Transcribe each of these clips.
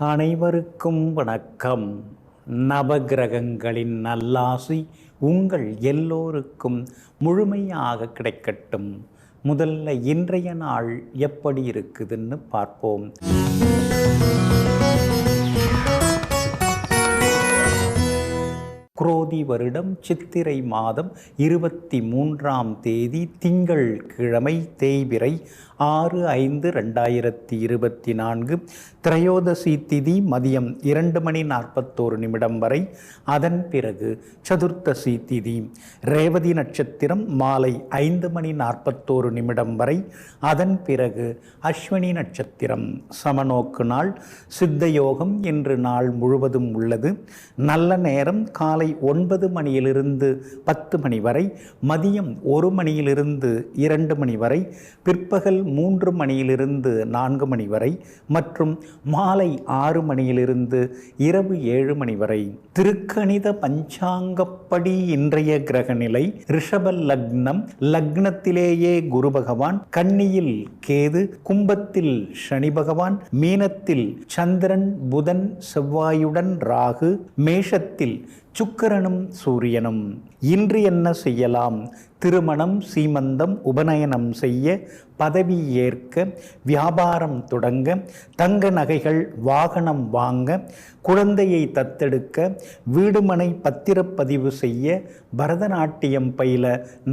அனைவருக்கும் வணக்கம். நவகிரகங்களின் நல்லாசி உங்கள் எல்லோருக்கும் முழுமையாக கிடைக்கட்டும். முதல்ல இன்றைய நாள் எப்படி இருக்குதுன்னு பார்ப்போம். குரோதி வருடம் சித்திரை மாதம் 23ஆம் தேதி திங்கள் கிழமை தேய்பிறை 6/5/2024 திரையோதசி திதி மதியம் 2:41 வரை. அதன் பிறகு சதுர்த்தசி திதி ரேவதி நட்சத்திரம் மாலை 5:41 வரை. அதன் பிறகு அஸ்வினி நட்சத்திரம் சமநோக்கு நாள். சித்த யோகம் இன்று நாள் முழுவதும் உள்ளது. நல்ல நேரம் காலை 9 மணியிலிருந்து 10 மணி வரை, மதியம் 1 மணியிலிருந்து 2 மணி வரை, பிற்பகல் 3 மணியிலிருந்து 4 மணி வரை மற்றும் மாலை 6 மணியிலிருந்து இரவு 7 மணி வரை. திருக்கணித பஞ்சாங்கப்படி இன்றைய கிரக நிலை: ரிஷப லக்னம், லக்னத்திலேயே குரு பகவான், கன்னியில் கேது, கும்பத்தில் சனி பகவான், மீனத்தில் சந்திரன் புதன் செவ்வாயுடன் ராகு, மேஷத்தில் சுக்கிரனும் சூரியனும். இன்று என்ன செய்யலாம்? திருமணம், சீமந்தம், உபநயனம் செய்ய, பதவி ஏற்க, வியாபாரம் தொடங்க, தங்க நகைகள் வாகனம் வாங்க, குழந்தையை தத்தெடுக்க, வீடுமனை பத்திரப்பதிவு செய்ய, பரதநாட்டியம் பயில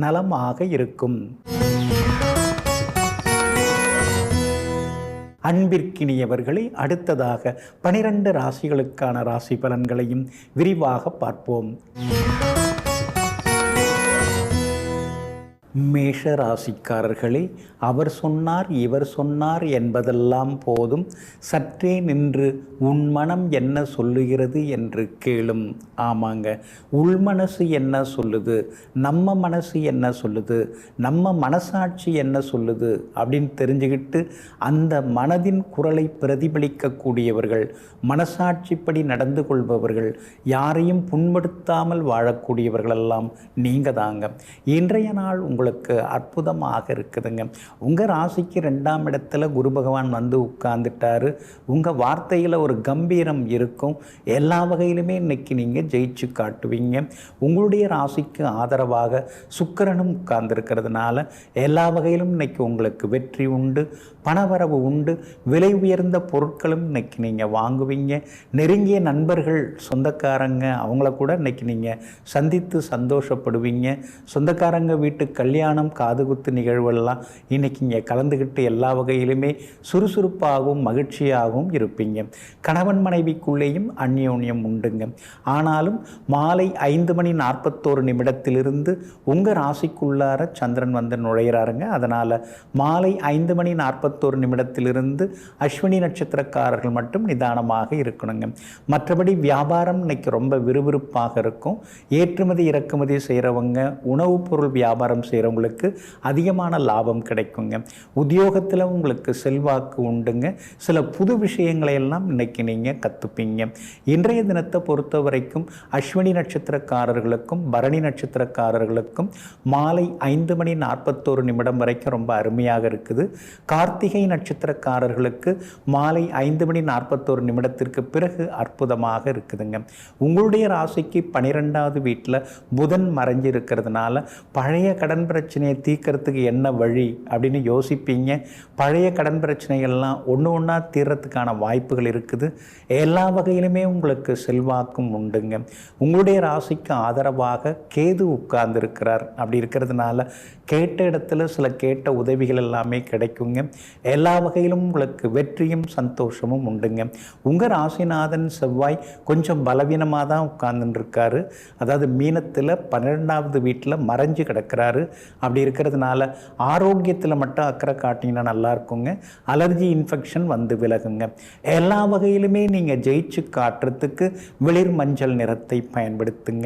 நலமாக இருக்கும். அன்பிற்கினியவர்களே, அடுத்ததாக 12 ராசிகளுக்கான ராசி பலன்களையும் விரிவாக பார்ப்போம். மேஷ ராசிக்காரர்களே, அவர் சொன்னார் இவர் சொன்னார் என்பதெல்லாம் போதும். சற்றே நின்று உன் மனம் என்ன சொல்லுகிறது என்று கேளும். ஆமாங்க, உள்மனசு என்ன சொல்லுது, நம்ம மனசு என்ன சொல்லுது, நம்ம மனசாட்சி என்ன சொல்லுது அப்படின்னு தெரிஞ்சுக்கிட்டு அந்த மனதின் குரலை பிரதிபலிக்கக்கூடியவர்கள், மனசாட்சிப்படி நடந்து கொள்பவர்கள், யாரையும் புண்படுத்தாமல் வாழக்கூடியவர்களெல்லாம் நீங்கள் தாங்க. இன்றைய நாள் உங்களுக்கு அற்புதமாக இருக்குதுங்க. உங்கள் ராசிக்கு 2ஆம் இடத்துல குரு பகவான் வந்து உட்கார்ந்துட்டாரு. உங்கள் வார்த்தையில் ஒரு கம்பீரம் இருக்கும். எல்லா வகையிலுமே இன்னைக்கு நீங்கள் ஜெயிச்சு காட்டுவீங்க. உங்களுடைய ராசிக்கு ஆதரவாக சுக்கிரனும் உட்கார்ந்துருக்கிறதுனால எல்லா வகையிலும் இன்னைக்கு உங்களுக்கு வெற்றி உண்டு, பணவரவு உண்டு, விலை உயர்ந்த பொருட்களும் இன்னைக்கு நீங்கள் வாங்குவீங்க. நெருங்கிய நண்பர்கள், சொந்தக்காரங்க, அவங்கள கூட இன்னைக்கு நீங்கள் சந்தித்து சந்தோஷப்படுவீங்க. சொந்தக்காரங்க வீட்டு கல்யாணம், காதுகுத்து நிகழ்வுகள்லாம் இன்னைக்கு இங்கே கலந்துக்கிட்டு எல்லா வகையிலுமே சுறுசுறுப்பாகவும் மகிழ்ச்சியாகவும் இருப்பீங்க. கணவன் மனைவிக்குள்ளேயும் அந்யோன்யம் உண்டுங்க. ஆனாலும் மாலை 5:41 உங்கள் ராசிக்குள்ளார சந்திரன் வந்து நுழையிறாருங்க. அதனால் மாலை 5:41 அஸ்வினி நட்சத்திரக்காரர்கள் மட்டும் நிதானமாக இருக்கணுங்க. மற்றபடி வியாபாரம் இன்னைக்கு ரொம்ப விறுவிறுப்பாக இருக்கும். ஏற்றுமதி இறக்குமதி செய்கிறவங்க, உணவுப் பொருள் வியாபாரம் செய்கிறவங்களுக்கு அதிகமான லாபம் கிடைக்குங்க. உத்தியோகத்தில் உங்களுக்கு செல்வாக்கு உண்டுங்க. சில புது விஷயங்களை எல்லாம் இன்னைக்கு நீங்கள் கற்றுப்பீங்க. இன்றைய தினத்தை பொறுத்த வரைக்கும் அஸ்வினி நட்சத்திரக்காரர்களுக்கும் பரணி நட்சத்திரக்காரர்களுக்கும் மாலை 5:41 வரைக்கும் ரொம்ப அருமையாக இருக்குது. கார்த்திகை நட்சத்திரக்காரர்களுக்கு மாலை 5:41 பிறகு அற்புதமாக இருக்குதுங்க. உங்களுடைய ராசிக்கு 12வது வீட்டில் புதன் மறைஞ்சு இருக்கிறதுனால பழைய கடன் பிரச்சனையை தீர்க்கறதுக்கு என்ன வழி அப்படின்னு யோசிப்பீங்க. பழைய கடன் பிரச்சனைகள்லாம் ஒன்று ஒன்றா தீர்றதுக்கான வாய்ப்புகள் இருக்குது. எல்லா வகையிலுமே உங்களுக்கு செல்வாக்கும் உண்டுங்க. உங்களுடைய ராசிக்கு ஆதரவாக கேது உட்கார்ந்துருக்கிறார். அப்படி இருக்கிறதுனால கேட்ட இடத்துல சில கேட்ட உதவிகள் எல்லாமே கிடைக்குங்க. எல்லா வகையிலும் உங்களுக்கு வெற்றியும் சந்தோஷமும் உண்டுங்க. உங்கள் ராசிநாதன் செவ்வாய் கொஞ்சம் பலவீனமாக தான் உட்கார்ந்துருக்காரு. அதாவது மீனத்தில் 12வது வீட்டில் மறைஞ்சு கிடக்கிறாரு. அப்படி இருக்கிறதுனால ஆரோக்கியத்தில் மட்டும் அக்கறை காட்டிங்கன்னா நல்லா இருக்குங்க. அலர்ஜி இன்ஃபெக்ஷன் வந்து விலகுங்க. எல்லா வகையிலுமே நீங்கள் ஜெயிச்சு காட்டுறதுக்கு வெளிர் மஞ்சள் நிறத்தை பயன்படுத்துங்க.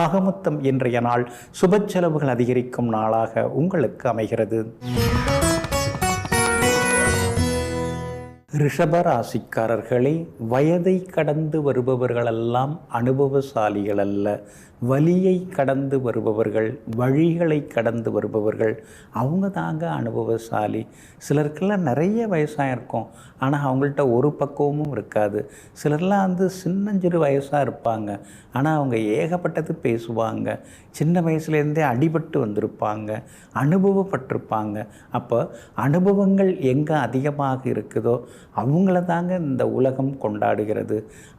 ஆக மொத்தம் இன்றைய நாள் சுப செலவுகள் அதிகரிக்கும் நாளாக உங்களுக்கு அமைகிறது. ரிஷப ராசிக்காரர்களே, வயதை கடந்து வருபவர்களெல்லாம் அனுபவசாலிகள் அல்ல, வலியை கடந்து வருபவர்கள், வழிகளை கடந்து வருபவர்கள், அவங்க தாங்க அனுபவசாலி. சிலருக்கெல்லாம் நிறைய வயசாக இருக்கும், ஆனால் அவங்கள்ட்ட ஒரு பக்குவமும் இருக்காது. சிலர்லாம் சின்னஞ்சிறு வயசாக இருப்பாங்க, ஆனால் அவங்க ஏகப்பட்டது பேசுவாங்க. சின்ன வயசுலேருந்தே அடிபட்டு வந்திருப்பாங்க, அனுபவப்பட்டிருப்பாங்க. அப்போ அனுபவங்கள் எங்கே அதிகமாக இருக்குதோ அவங்கள தாங்க இந்த உலகம் கொண்டாடுகிறது.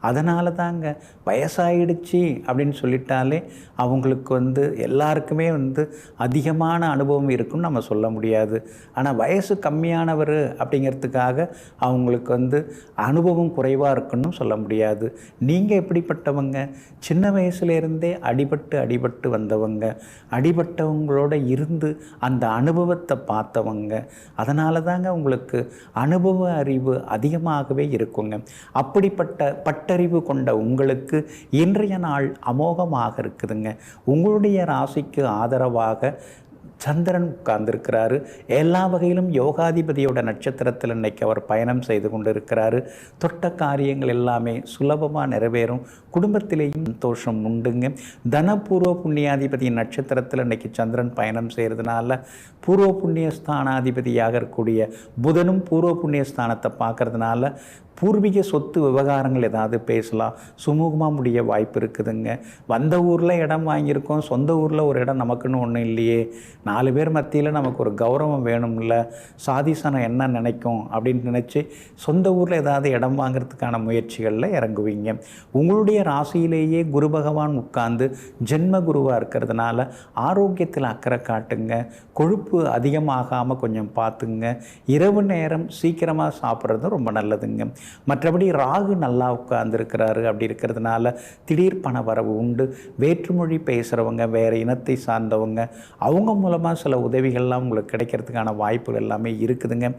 அதனால தாங்க வயசாயிடுச்சு அப்படின்னு சொல்லிட்டாலே அவங்களுக்கு எல்லாருக்குமே அதிகமான அனுபவம் இருக்குன்னு நம்ம சொல்ல முடியாது. ஆனால் வயசு கம்மியானவர் அப்படிங்கிறதுக்காக அவங்களுக்கு அனுபவம் குறைவாக இருக்குன்னு சொல்ல முடியாது. நீங்கள் எப்படிப்பட்டவங்க? சின்ன வயசுலேருந்தே அடிபட்டு வந்தவங்க, அடிபட்டவங்களோட இருந்து அந்த அனுபவத்தை பார்த்தவங்க. அதனால தாங்க உங்களுக்கு அனுபவ அறிவு அதிகமாகவே இருக்குங்க. அப்படிப்பட்ட பட்டறிவு கொண்ட உங்களுக்கு இன்றைய நாள் அமோகமாக இருக்குதுங்க. உங்களுடைய ராசிக்கு ஆதரவாக சந்திரன் உட்கார்ந்துருக்கிறாரு. எல்லா வகையிலும் யோகாதிபதியோட நட்சத்திரத்தில் இன்றைக்கி அவர் பயணம் செய்து கொண்டு இருக்கிறாரு. தொட்ட காரியங்கள் எல்லாமே சுலபமாக நிறைவேறும். குடும்பத்திலேயும் சந்தோஷம் உண்டுங்க. தனபூர்வ புண்ணியாதிபதியின் நட்சத்திரத்தில் இன்றைக்கி சந்திரன் பயணம் செய்கிறதுனால பூர்வ புண்ணிய ஸ்தானாதிபதியாக இருக்கக்கூடிய புதனும் பூர்வ புண்ணிய ஸ்தானத்தை பார்க்கறதுனால பூர்வீக சொத்து விவகாரங்கள் ஏதாவது பேசலாம், சுமூகமாக முடிய வாய்ப்பு இருக்குதுங்க. வந்த ஊரில் இடம் வாங்கியிருக்கோம், சொந்த ஊரில் ஒரு இடம் நமக்குன்னு ஒன்றும் இல்லையே, 4 பேர் மத்தியில் நமக்கு ஒரு கௌரவம் வேணும்ல, சாதிசனம் என்ன நினைக்கும் அப்படின்னு நினச்சி சொந்த ஊரில் ஏதாவது இடம் வாங்கிறதுக்கான முயற்சிகளில் இறங்குவீங்க. உங்களுடைய ராசியிலேயே குரு பகவான் உட்கார்ந்து ஜென்ம குருவாக இருக்கிறதுனால ஆரோக்கியத்தில் அக்கறை காட்டுங்க. கொழுப்பு அதிகமாகாமல் கொஞ்சம் பார்த்துங்க. இரவு நேரம் சீக்கிரமாக சாப்பிட்றது ரொம்ப நல்லதுங்க. மற்றபடி ராகு நல்லா உட்கார்ந்துருக்கிறாரு. அப்படி இருக்கிறதுனால திடீர் பண வரவு உண்டு. வேற்றுமொழி பேசுகிறவங்க, வேறு இனத்தை சார்ந்தவங்க, அவங்க மூலமாக சில உதவிகள்லாம் உங்களுக்கு கிடைக்கிறதுக்கான வாய்ப்புகள் எல்லாமே இருக்குதுங்க.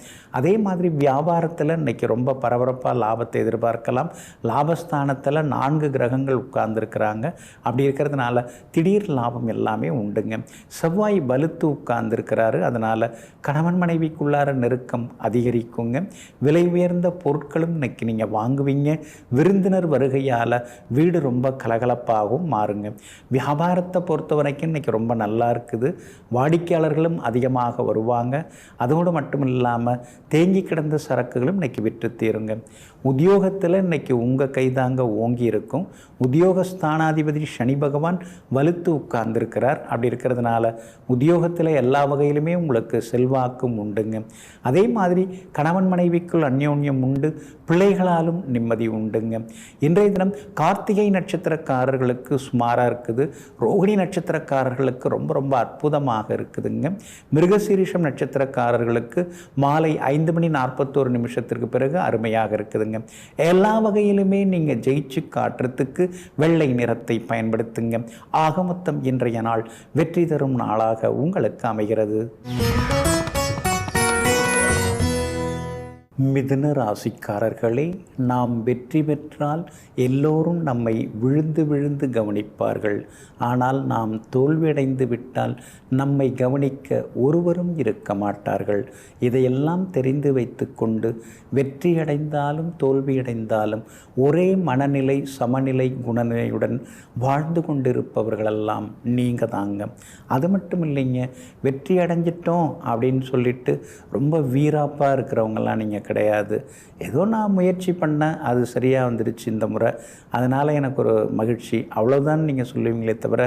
அதே மாதிரி வியாபாரத்தில் இன்றைக்கி ரொம்ப பரபரப்பாக லாபத்தை எதிர்பார்க்கலாம். லாபஸ்தானத்தில் 4 கிரகங்கள் உட்கார்ந்துருக்கிறாங்க. அப்படி இருக்கிறதுனால திடீர் லாபம் எல்லாமே உண்டுங்க. செவ்வாய் வலுத்து உட்கார்ந்துருக்கிறாரு. அதனால் கணவன் மனைவிக்குள்ளார நெருக்கம் அதிகரிக்குங்க. விலை உயர்ந்த பொருட்களும் இன்னைக்கு நீங்கள் வாங்குவீங்க. விருந்தினர் வருகையால் வீடு ரொம்ப கலகலப்பாகவும் மாறுங்க. வியாபாரத்தை பொறுத்த வரைக்கும் இன்றைக்கி ரொம்ப நல்லா இருக்குது. வாடிக்கையாளர்களும் அதிகமாக வருவாங்க. அதோடு மட்டும் இல்லாமல் தேங்கி கிடந்த சரக்குகளும் இன்றைக்கி விற்று தீருங்க. உத்தியோகத்தில் இன்றைக்கி உங்கள் கைதாங்க ஓங்கி இருக்கும். உத்தியோகஸ்தானாதிபதி சனி பகவான் வலுத்து உட்கார்ந்துருக்கிறார். அப்படி இருக்கிறதுனால உத்தியோகத்தில் எல்லா வகையிலுமே உங்களுக்கு செல்வாக்கும் உண்டுங்க. அதே மாதிரி கணவன் மனைவிக்குள் அந்யோன்யம் உண்டு. பிள்ளைகளாலும் நிம்மதி உண்டுங்க. இன்றைய தினம் கார்த்திகை நட்சத்திரக்காரர்களுக்கு சுமாராக இருக்குது. ரோகிணி நட்சத்திரக்காரர்களுக்கு ரொம்ப ரொம்ப அற்புதமாக இருக்குதுங்க. மிருகசீரிஷம் நட்சத்திரக்காரர்களுக்கு மாலை 5:41 பிறகு அருமையாக இருக்குதுங்க. எல்லா வகையிலுமே நீங்கள் ஜெயிச்சு காட்டுறதுக்கு வெள்ளை நிறத்தை பயன்படுத்துங்க. ஆக மொத்தம் இன்றைய நாள் வெற்றி தரும் நாளாக உங்களுக்கு அமைகிறது. மிதுன ராசிக்காரர்களே, நாம் வெற்றி பெற்றால் எல்லோரும் நம்மை விழுந்து விழுந்து கவனிப்பார்கள். ஆனால் நாம் தோல்வியடைந்து விட்டால் நம்மை கவனிக்க ஒருவரும் இருக்க மாட்டார்கள். இதையெல்லாம் தெரிந்து வைத்து கொண்டு வெற்றியடைந்தாலும் தோல்வியடைந்தாலும் ஒரே மனநிலை, சமநிலை, குணநிலையுடன் வாழ்ந்து கொண்டிருப்பவர்களெல்லாம் நீங்கள் தாங்க. அது மட்டும் இல்லைங்க, வெற்றி அடைஞ்சிட்டோம் அப்படின்னு சொல்லிட்டு ரொம்ப வீராப்பாக இருக்கிறவங்கெல்லாம் நீங்கள் கிடையாது. ஏதோ நான் முயற்சி பண்ணேன், அது சரியாக வந்துடுச்சு இந்த முறை, அதனால் எனக்கு ஒரு மகிழ்ச்சி, அவ்வளோதான் நீங்கள் சொல்லுவீங்களே தவிர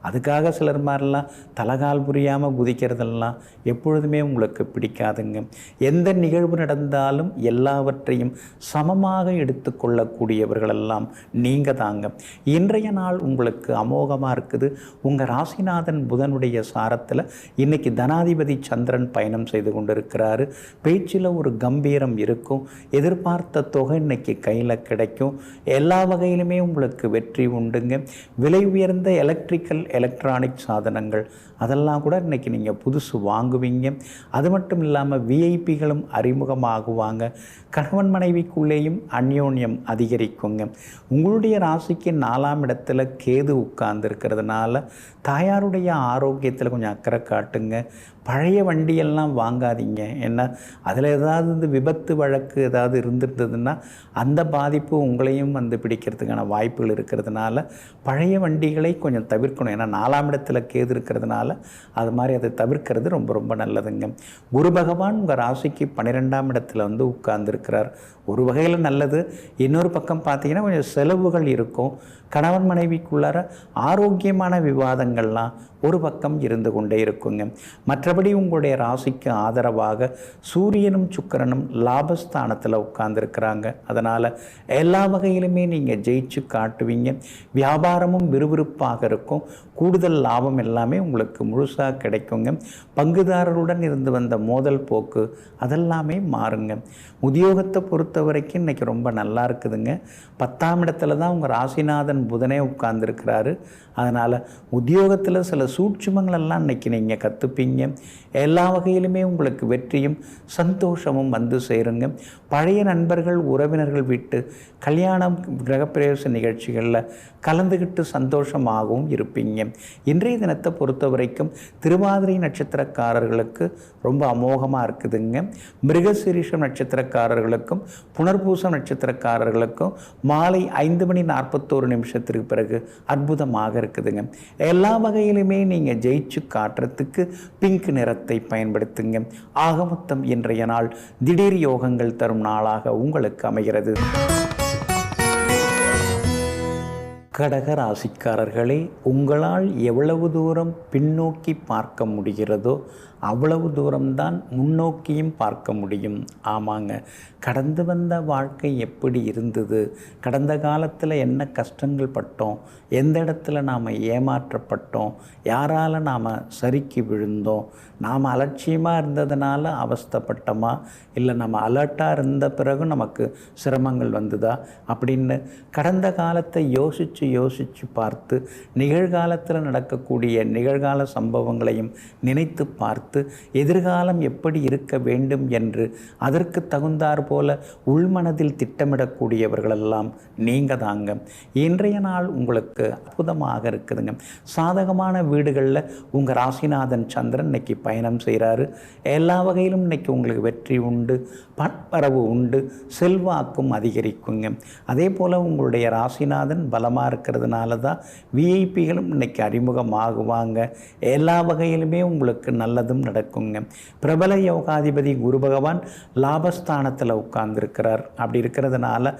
அதுக்காக சிலர் மாதிரிலாம் தலகால் புரியாமல் குதிக்கிறதெல்லாம் எப்பொழுதுமே உங்களுக்கு பிடிக்காதுங்க. எந்த நிகழ்வு நடந்தாலும் எல்லாவற்றையும் சமமாக எடுத்துக்கொள்ளக்கூடியவர்களெல்லாம் நீங்கள் தாங்க. இன்றைய நாள் உங்களுக்கு அமோகமாக இருக்குது. உங்கள் ராசிநாதன் புதனுடைய சாரத்தில் இன்றைக்கி தனாதிபதி சந்திரன் பயணம் செய்து கொண்டிருக்கிறாரு. பேச்சில் ஒரு கம்பீரம் இருக்கும். எதிர்பார்த்த தொகை இன்னைக்கு கையில் கிடைக்கும். எல்லா வகையிலுமே உங்களுக்கு வெற்றி உண்டுங்க. விலை உயர்ந்த எலக்ட்ரானிக் சாதனங்கள் அதெல்லாம் கூட இன்றைக்கி நீங்கள் புதுசு வாங்குவீங்க. அது மட்டும் இல்லாமல் விஐபிகளும் அறிமுகமாகுவாங்க. கணவன் மனைவிக்குள்ளேயும் அந்யோன்யம் அதிகரிக்குங்க. உங்களுடைய ராசிக்கு 4ஆம் இடத்துல கேது உட்கார்ந்து இருக்கிறதுனால தாயாருடைய ஆரோக்கியத்தில் கொஞ்சம் அக்கறை காட்டுங்க. பழைய வண்டியெல்லாம் வாங்காதீங்க. ஏன்னா அதில் ஏதாவது விபத்து வழக்கு ஏதாவது இருந்துருந்ததுன்னா அந்த பாதிப்பு உங்களையும் வந்து பிடிக்கிறதுக்கான வாய்ப்புகள் இருக்கிறதுனால பழைய வண்டிகளை கொஞ்சம் தவிர்க்கணும். ஏன்னா 4ஆம் இடத்துல கேது இருக்கிறதுனால அது மாதிரி அதை தவிர்க்கிறது ரொம்ப ரொம்ப நல்லதுங்க. குரு பகவான் உங்கள் ராசிக்கு 12ஆம் இடத்துல வந்து உட்கார்ந்துருக்கிறார். ஒரு வகையில் நல்லது. இன்னொரு பக்கம் பார்த்தீங்கன்னா கொஞ்சம் செலவுகள் இருக்கும். கணவன் மனைவிக்குள்ளார ஆரோக்கியமான விவாதங்கள்லாம் ஒரு பக்கம் இருந்து கொண்டே இருக்குங்க. மற்றபடி உங்களுடைய ராசிக்கு ஆதரவாக சூரியனும் சுக்கிரனும் லாபஸ்தானத்தில் உட்கார்ந்துருக்கிறாங்க. அதனால் எல்லா வகையிலுமே நீங்கள் ஜெயிச்சு காட்டுவீங்க. வியாபாரமும் விறுவிறுப்பாக இருக்கும். கூடுதல் லாபம் எல்லாமே உங்களுக்கு முழுசாக கிடைக்குங்க. பங்குதாரருடன் இருந்து வந்த மோதல் போக்கு அதெல்லாமே மாறுங்க. உத்தியோகத்தை பொறுத்த வரைக்கும் இன்றைக்கி ரொம்ப நல்லா இருக்குதுங்க. 10ஆம் இடத்துல தான் உங்கள் ராசிநாதன் புதனே உட்கார்ந்துருக்கிறாரு. அதனால் உத்தியோகத்தில் சில சூட்சுமங்களெல்லாம் இன்றைக்கி நீங்கள் கற்றுப்பீங்க. எல்லா வகையிலுமே உங்களுக்கு வெற்றியும் சந்தோஷமும் வந்து சேருங்க. பழைய நண்பர்கள் உறவினர்கள் விட்டு கல்யாணம் கிரகப்பிரவேச நிகழ்ச்சிகளில் கலந்துக்கிட்டு சந்தோஷமாகவும் இருப்பீங்க. இன்றைய தினத்தை பொறுத்த வரைக்கும் திருவாதிரை நட்சத்திரக்காரர்களுக்கு ரொம்ப அமோகமாக இருக்குதுங்க. மிருகசீரிஷம் நட்சத்திரக்காரர்களுக்கும் புனர்பூசம் நட்சத்திரக்காரர்களுக்கும் மாலை 5:41 பிறகு அற்புதமாக இருக்குதுங்க. எல்லா வகையிலுமே நீங்கள் ஜெயிச்சு காட்டுறதுக்கு பிங்க் நிறத்தை பயன்படுத்துங்க. ஆக மொத்தம் இன்றைய நாள் திடீர் யோகங்கள் தரும் நாளாக உங்களுக்கு அமைகிறது. கடக ராசிக்காரர்களே, உங்களால் எவ்வளவு தூரம் பின்னோக்கி பார்க்க முடிகிறதோ அவ்வளவு தூரம்தான் முன்னோக்கியும் பார்க்க முடியும். ஆமாங்க, கடந்து வந்த வாழ்க்கை எப்படி இருந்தது, கடந்த காலத்தில் என்ன கஷ்டங்கள் பட்டோம், எந்த இடத்துல நாம் ஏமாற்றப்பட்டோம், யாரால் நாம் சறுக்கி விழுந்தோம், நாம் அலட்சியமாக இருந்ததுனால அவஸ்தைப்பட்டோமா, இல்லை நம்ம அலர்ட்டாக இருந்த பிறகு நமக்கு சிரமங்கள் வந்ததா அப்படின்னு கடந்த காலத்தை யோசித்து பார்த்து நிகழ்காலத்தில் நடக்கக்கூடிய நிகழ்கால சம்பவங்களையும் நினைத்து பார்த்து எதிர்காலம் எப்படி இருக்க வேண்டும் என்று அதற்கு தகுந்தாற் போல உள்மனதில் திட்டமிடக்கூடியவர்களெல்லாம் நீங்கள் தாங்க. இன்றைய நாள் உங்களுக்கு அற்புதமாக இருக்குதுங்க. சாதகமான வீடுகளில் உங்கள் ராசிநாதன் சந்திரன் இன்னைக்கு பயணம் செய்கிறாரு. எல்லா வகையிலும் இன்னைக்கு உங்களுக்கு வெற்றி உண்டு, பணவரவு உண்டு, செல்வாக்கும் அதிகரிக்குங்க. அதே போல் உங்களுடைய ராசிநாதன் பலமாக இருக்கிறதுனால தான் விஐபிகளும் இன்னைக்கு அறிமுகமாகுவாங்க. எல்லா வகையிலுமே உங்களுக்கு நல்லதும் நடக்குங்க. பிரபல யோகாதிபதி குரு பகவான் லாபஸ்தானத்தில் உட்கார்ந்துருக்கிறார். அப்படி இருக்கிறதுனால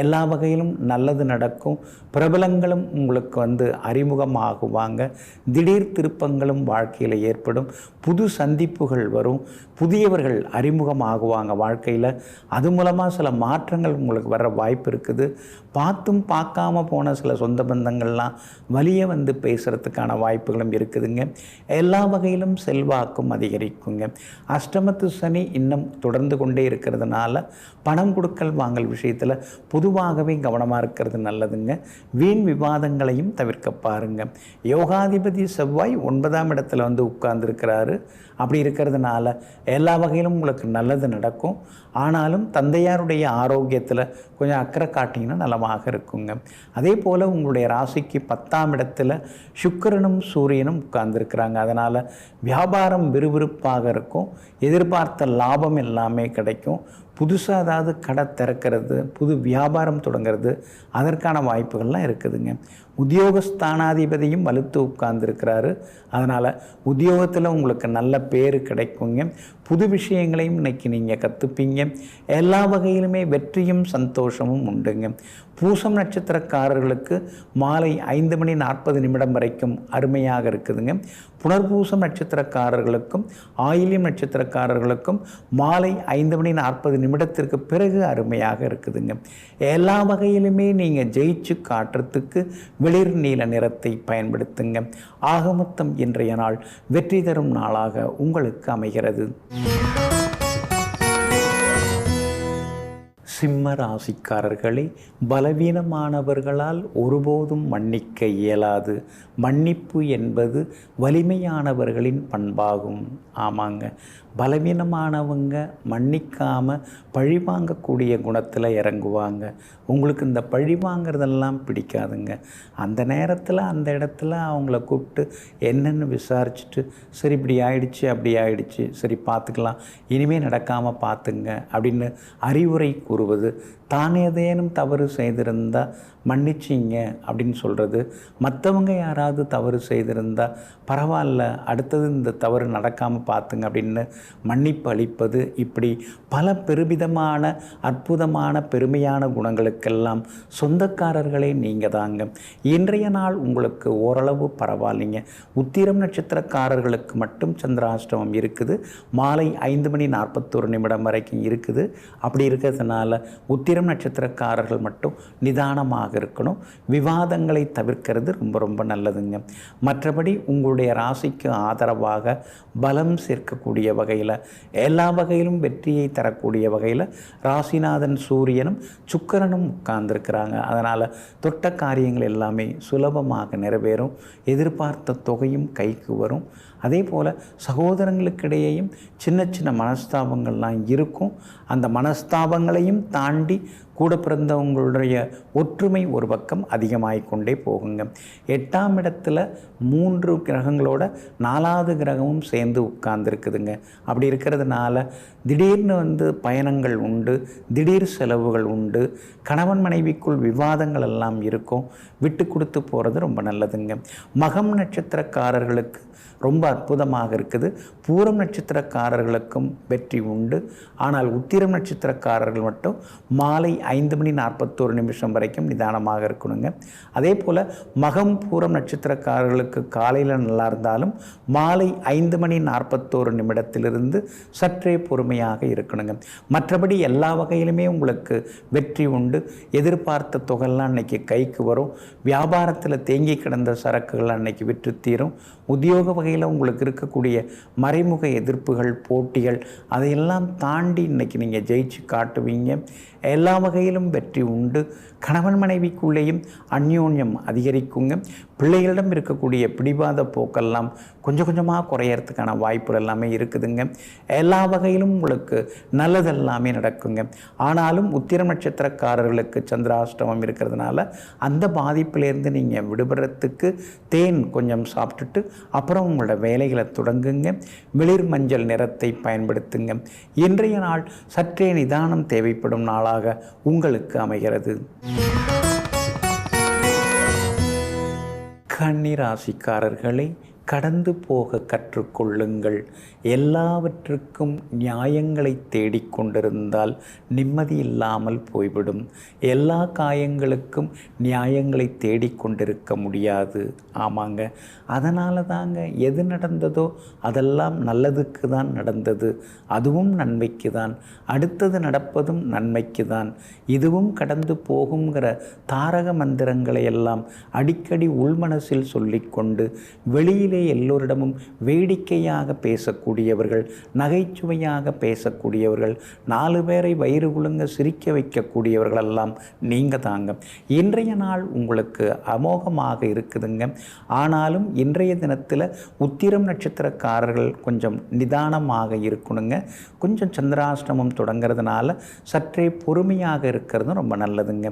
எல்லா வகையிலும் நல்லது நடக்கும். பிரபலங்களும் உங்களுக்கு வந்து அறிமுகமாகுவாங்க. திடீர் திருப்பங்களும் வாழ்க்கையில் ஏற்படும். புது சந்திப்புகள் வரும். புதியவர்கள் அறிமுகமாகுவாங்க வாழ்க்கையில். அது மூலமாக சில மாற்றங்கள் உங்களுக்கு வர வாய்ப்பு இருக்குது. பார்த்தும் பார்க்காம போன சில சொந்த பந்தங்கள்லாம் வலிய வந்து பேசுகிறதுக்கான வாய்ப்புகளும் இருக்குதுங்க. எல்லா வகையிலும் செல்வாக்கும் அதிகரிக்குங்க. அஷ்டமத்து சனி இன்னும் தொடர்ந்து கொண்டே இருக்கிறதுனால பணம் கொடுக்கல் வாங்கல் விஷயத்தில் பொதுவாகவே கவனமாக இருக்கிறது நல்லதுங்க. வீண் விவாதங்களையும் தவிர்க்க பாருங்க. யோகாதிபதி செவ்வாய் 9ஆம் இடத்துல வந்து உட்கார்ந்துருக்கிறாரு. அப்படி இருக்கிறதுனால எல்லா வகையிலும் உங்களுக்கு நல்லது நடக்கும். ஆனாலும் தந்தையாருடைய ஆரோக்கியத்தில் கொஞ்சம் அக்கறை காட்டிங்கன்னா நலமாக இருக்குங்க. அதே போல் உங்களுடைய ராசிக்கு 10ஆம் இடத்துல சுக்கிரனும் சூரியனும் உட்கார்ந்துருக்கிறாங்க. அதனால் வியாபாரம் விறுவிறுப்பாக இருக்கும். எதிர்பார்த்த லாபம் எல்லாமே கிடைக்கும். புதுசாக ஏதாவது கடை திறக்கிறது, புது வியாபாரம் தொடங்கிறது, அதற்கான வாய்ப்புகள்லாம் இருக்குதுங்க. உத்தியோகஸ்தானாதிபதியும் வலுத்து உட்கார்ந்துருக்கிறாரு. அதனால் உத்தியோகத்தில் உங்களுக்கு நல்ல பேர் கிடைக்குங்க. புது விஷயங்களையும் இன்னைக்கு நீங்கள் கற்றுப்பீங்க. எல்லா வகையிலுமே வெற்றியும் சந்தோஷமும் உண்டுங்க. பூசம் நட்சத்திரக்காரர்களுக்கு மாலை 5:40 வரைக்கும் அருமையாக இருக்குதுங்க. புனர்பூசம் நட்சத்திரக்காரர்களுக்கும் ஆயில்யம் நட்சத்திரக்காரர்களுக்கும் மாலை 5:40 பிறகு அருமையாக இருக்குதுங்க. எல்லா வகையிலுமே நீங்கள் ஜெயிச்சு காட்டுறதுக்கு வெளிர் நீல நிறத்தை பயன்படுத்துங்க. ஆக மொத்தம் இன்றைய நாள் வெற்றி தரும் நாளாக சிம்ம ராசிக்காரர்களே, பலவீனமானவர்களால் ஒருபோதும் மன்னிக்க இயலாது. மன்னிப்பு என்பது வலிமையானவர்களின் பண்பாகும். ஆமாங்க, பலவீனமானவங்க மன்னிக்காமல் பழிவாங்கக்கூடிய குணத்தில் இறங்குவாங்க. உங்களுக்கு இந்த பழிவாங்கிறதெல்லாம் பிடிக்காதுங்க. அந்த நேரத்தில் அந்த இடத்துல அவங்கள கூப்பிட்டு என்னென்னு விசாரிச்சுட்டு, சரி இப்படி ஆயிடுச்சு அப்படி ஆயிடுச்சு, சரி பார்த்துக்கலாம், இனிமேல் நடக்காமல் பார்த்துங்க அப்படின்னு அறிவுரை கூறுவது, தான் ஏதேனும் தவறு செய்திருந்தால் மன்னிச்சிங்க அப்படின்னு சொல்கிறது, மற்றவங்க யாராவது தவறு செய்திருந்தால் பரவாயில்ல அடுத்தது இந்த தவறு நடக்காமல் பார்த்துங்க அப்படின்னு மன்னிப்பு அளிப்பது, இப்படி பல பெருமிதமான அற்புதமான பெருமையான குணங்களுக்கெல்லாம் சொந்தக்காரர்களே நீங்கள் தாங்க. இன்றைய நாள் உங்களுக்கு ஓரளவு பரவாயில்லைங்க. உத்திரம் நட்சத்திரக்காரர்களுக்கு மட்டும் சந்திராஷ்டமம் இருக்குது. மாலை 5:41 வரைக்கும் இருக்குது. அப்படி இருக்கிறதுனால உத்திரம் நட்சத்திரக்காரர்கள் மட்டும் நிதானமாக இருக்கணும். விவாதங்களை தவிர்க்கிறது ரொம்ப ரொம்ப நல்லதுங்க. மற்றபடி உங்களுடைய ராசிக்கு ஆதரவாக பலம் சேர்க்கக்கூடிய வகையில், எல்லா வகையிலும் வெற்றியை தரக்கூடிய வகையில் ராசிநாதன் சூரியனும் சுக்கிரனும் உட்கார்ந்துருக்கிறாங்க. அதனால் தொட்ட காரியங்கள் எல்லாமே சுலபமாக நிறைவேறும். எதிர்பார்த்த தொகையும் கைக்கு வரும். அதே போல் சகோதரங்களுக்கிடையேயும் சின்ன சின்ன மனஸ்தாபங்கள்லாம் இருக்கும். அந்த மனஸ்தாபங்களையும் தாண்டி கூட பிறந்தவங்களுடைய ஒற்றுமை ஒரு பக்கம் அதிகமாகிக்கொண்டே போகுங்க. 8ஆம் இடத்துல 3 கிரகங்களோட 4வது கிரகமும் சேர்ந்து உட்கார்ந்துருக்குதுங்க. அப்படி இருக்கிறதுனால திடீர்னு பயணங்கள் உண்டு, திடீர் செலவுகள் உண்டு, கணவன் மனைவிக்குள் விவாதங்கள் எல்லாம் இருக்கும். விட்டு கொடுத்து போகிறது ரொம்ப நல்லதுங்க. மகம் நட்சத்திரக்காரர்களுக்கு ரொம்ப அற்புதமாக இருக்குது. பூரம் நட்சத்திரக்காரர்களுக்கும் வெற்றி உண்டு. ஆனால் உத்திரம் நட்சத்திரக்காரர்கள் மட்டும் மாலை 5:41 வரைக்கும் நிதானமாக இருக்கணுங்க. அதே போல் மகம் பூரம் நட்சத்திரக்காரர்களுக்கு காலையில் நல்லா இருந்தாலும் மாலை 5:41 சற்றே பொறுமையாக இருக்கணுங்க. மற்றபடி எல்லா வகையிலுமே உங்களுக்கு வெற்றி உண்டு. எதிர்பார்த்த தொகைலாம் அன்னைக்கு கைக்கு வரும். வியாபாரத்தில் தேங்கி கிடந்த சரக்குகள் அன்னைக்கு விற்று தீரும். உத்தியோக வகையில் உங்களுக்கு இருக்கக்கூடிய மறைமுக எதிர்ப்புகள், போட்டிகள், அதையெல்லாம் தாண்டி இன்றைக்கி நீங்கள் ஜெயிச்சு காட்டுவீங்க. எல்லா வகையிலும் வெற்றி உண்டு. கணவன் மனைவிக்குள்ளேயும் அந்யோன்யம் அதிகரிக்குங்க. பிள்ளைகளிடம் இருக்கக்கூடிய பிடிவாத போக்கெல்லாம் கொஞ்சம் கொஞ்சமாக குறையறதுக்கான வாய்ப்புகள் எல்லாமே இருக்குதுங்க. எல்லா வகையிலும் உங்களுக்கு நல்லதெல்லாமே நடக்குங்க. ஆனாலும் உத்திரம் நட்சத்திரக்காரர்களுக்கு சந்திராஷ்டமம் இருக்கிறதுனால அந்த பாதிப்பிலேருந்து நீங்கள் விடுபடுறதுக்கு தேன் கொஞ்சம் சாப்பிட்டுட்டு அப்புறம் உங்களோட வேலைகளை தொடங்குங்க. வெளிர் மஞ்சள் நிறத்தை பயன்படுத்துங்க. இன்றைய நாள் சற்றே நிதானம் தேவைப்படும் நாளாக உங்களுக்கு அமைகிறது. கன்னி ராசிக்காரர்களை, கடந்து போக கற்றுக்கொள்ளுங்கள். எல்லாவற்றுக்கும் நியாயங்களை தேடிக்கொண்டிருந்தால் நிம்மதி இல்லாமல் போய்விடும். எல்லா காயங்களுக்கும் நியாயங்களை தேடிக்கொண்டிருக்க முடியாது. ஆமாங்க, அதனால தாங்க எது நடந்ததோ அதெல்லாம் நல்லதுக்கு தான் நடந்தது, அதுவும் நன்மைக்கு தான், அடுத்தது நடப்பதும் நன்மைக்கு தான், இதுவும் கடந்து போகுங்கிற தாரக மந்திரங்களை எல்லாம் அடிக்கடி உள்மனசில் சொல்லிக்கொண்டு வெளியிலே எல்லோரிடமும் வேடிக்கையாக பேசக்கூடியவர்கள், நகைச்சுவையாக பேசக்கூடியவர்கள், 4 பேரை வயிறு குலுங்க சிரிக்க வைக்கக்கூடியவர்கள் எல்லாம் நீங்கள் தாங்க. இன்றைய நாள் உங்களுக்கு அமோகமாக இருக்குதுங்க. ஆனாலும் இன்றைய தினத்தில் உத்திரம் நட்சத்திரக்காரர்கள் கொஞ்சம் நிதானமாக இருக்கணுங்க. கொஞ்சம் சந்திராஷ்டமம் தொடங்கிறதுனால சற்றே பொறுமையாக இருக்கிறது ரொம்ப நல்லதுங்க.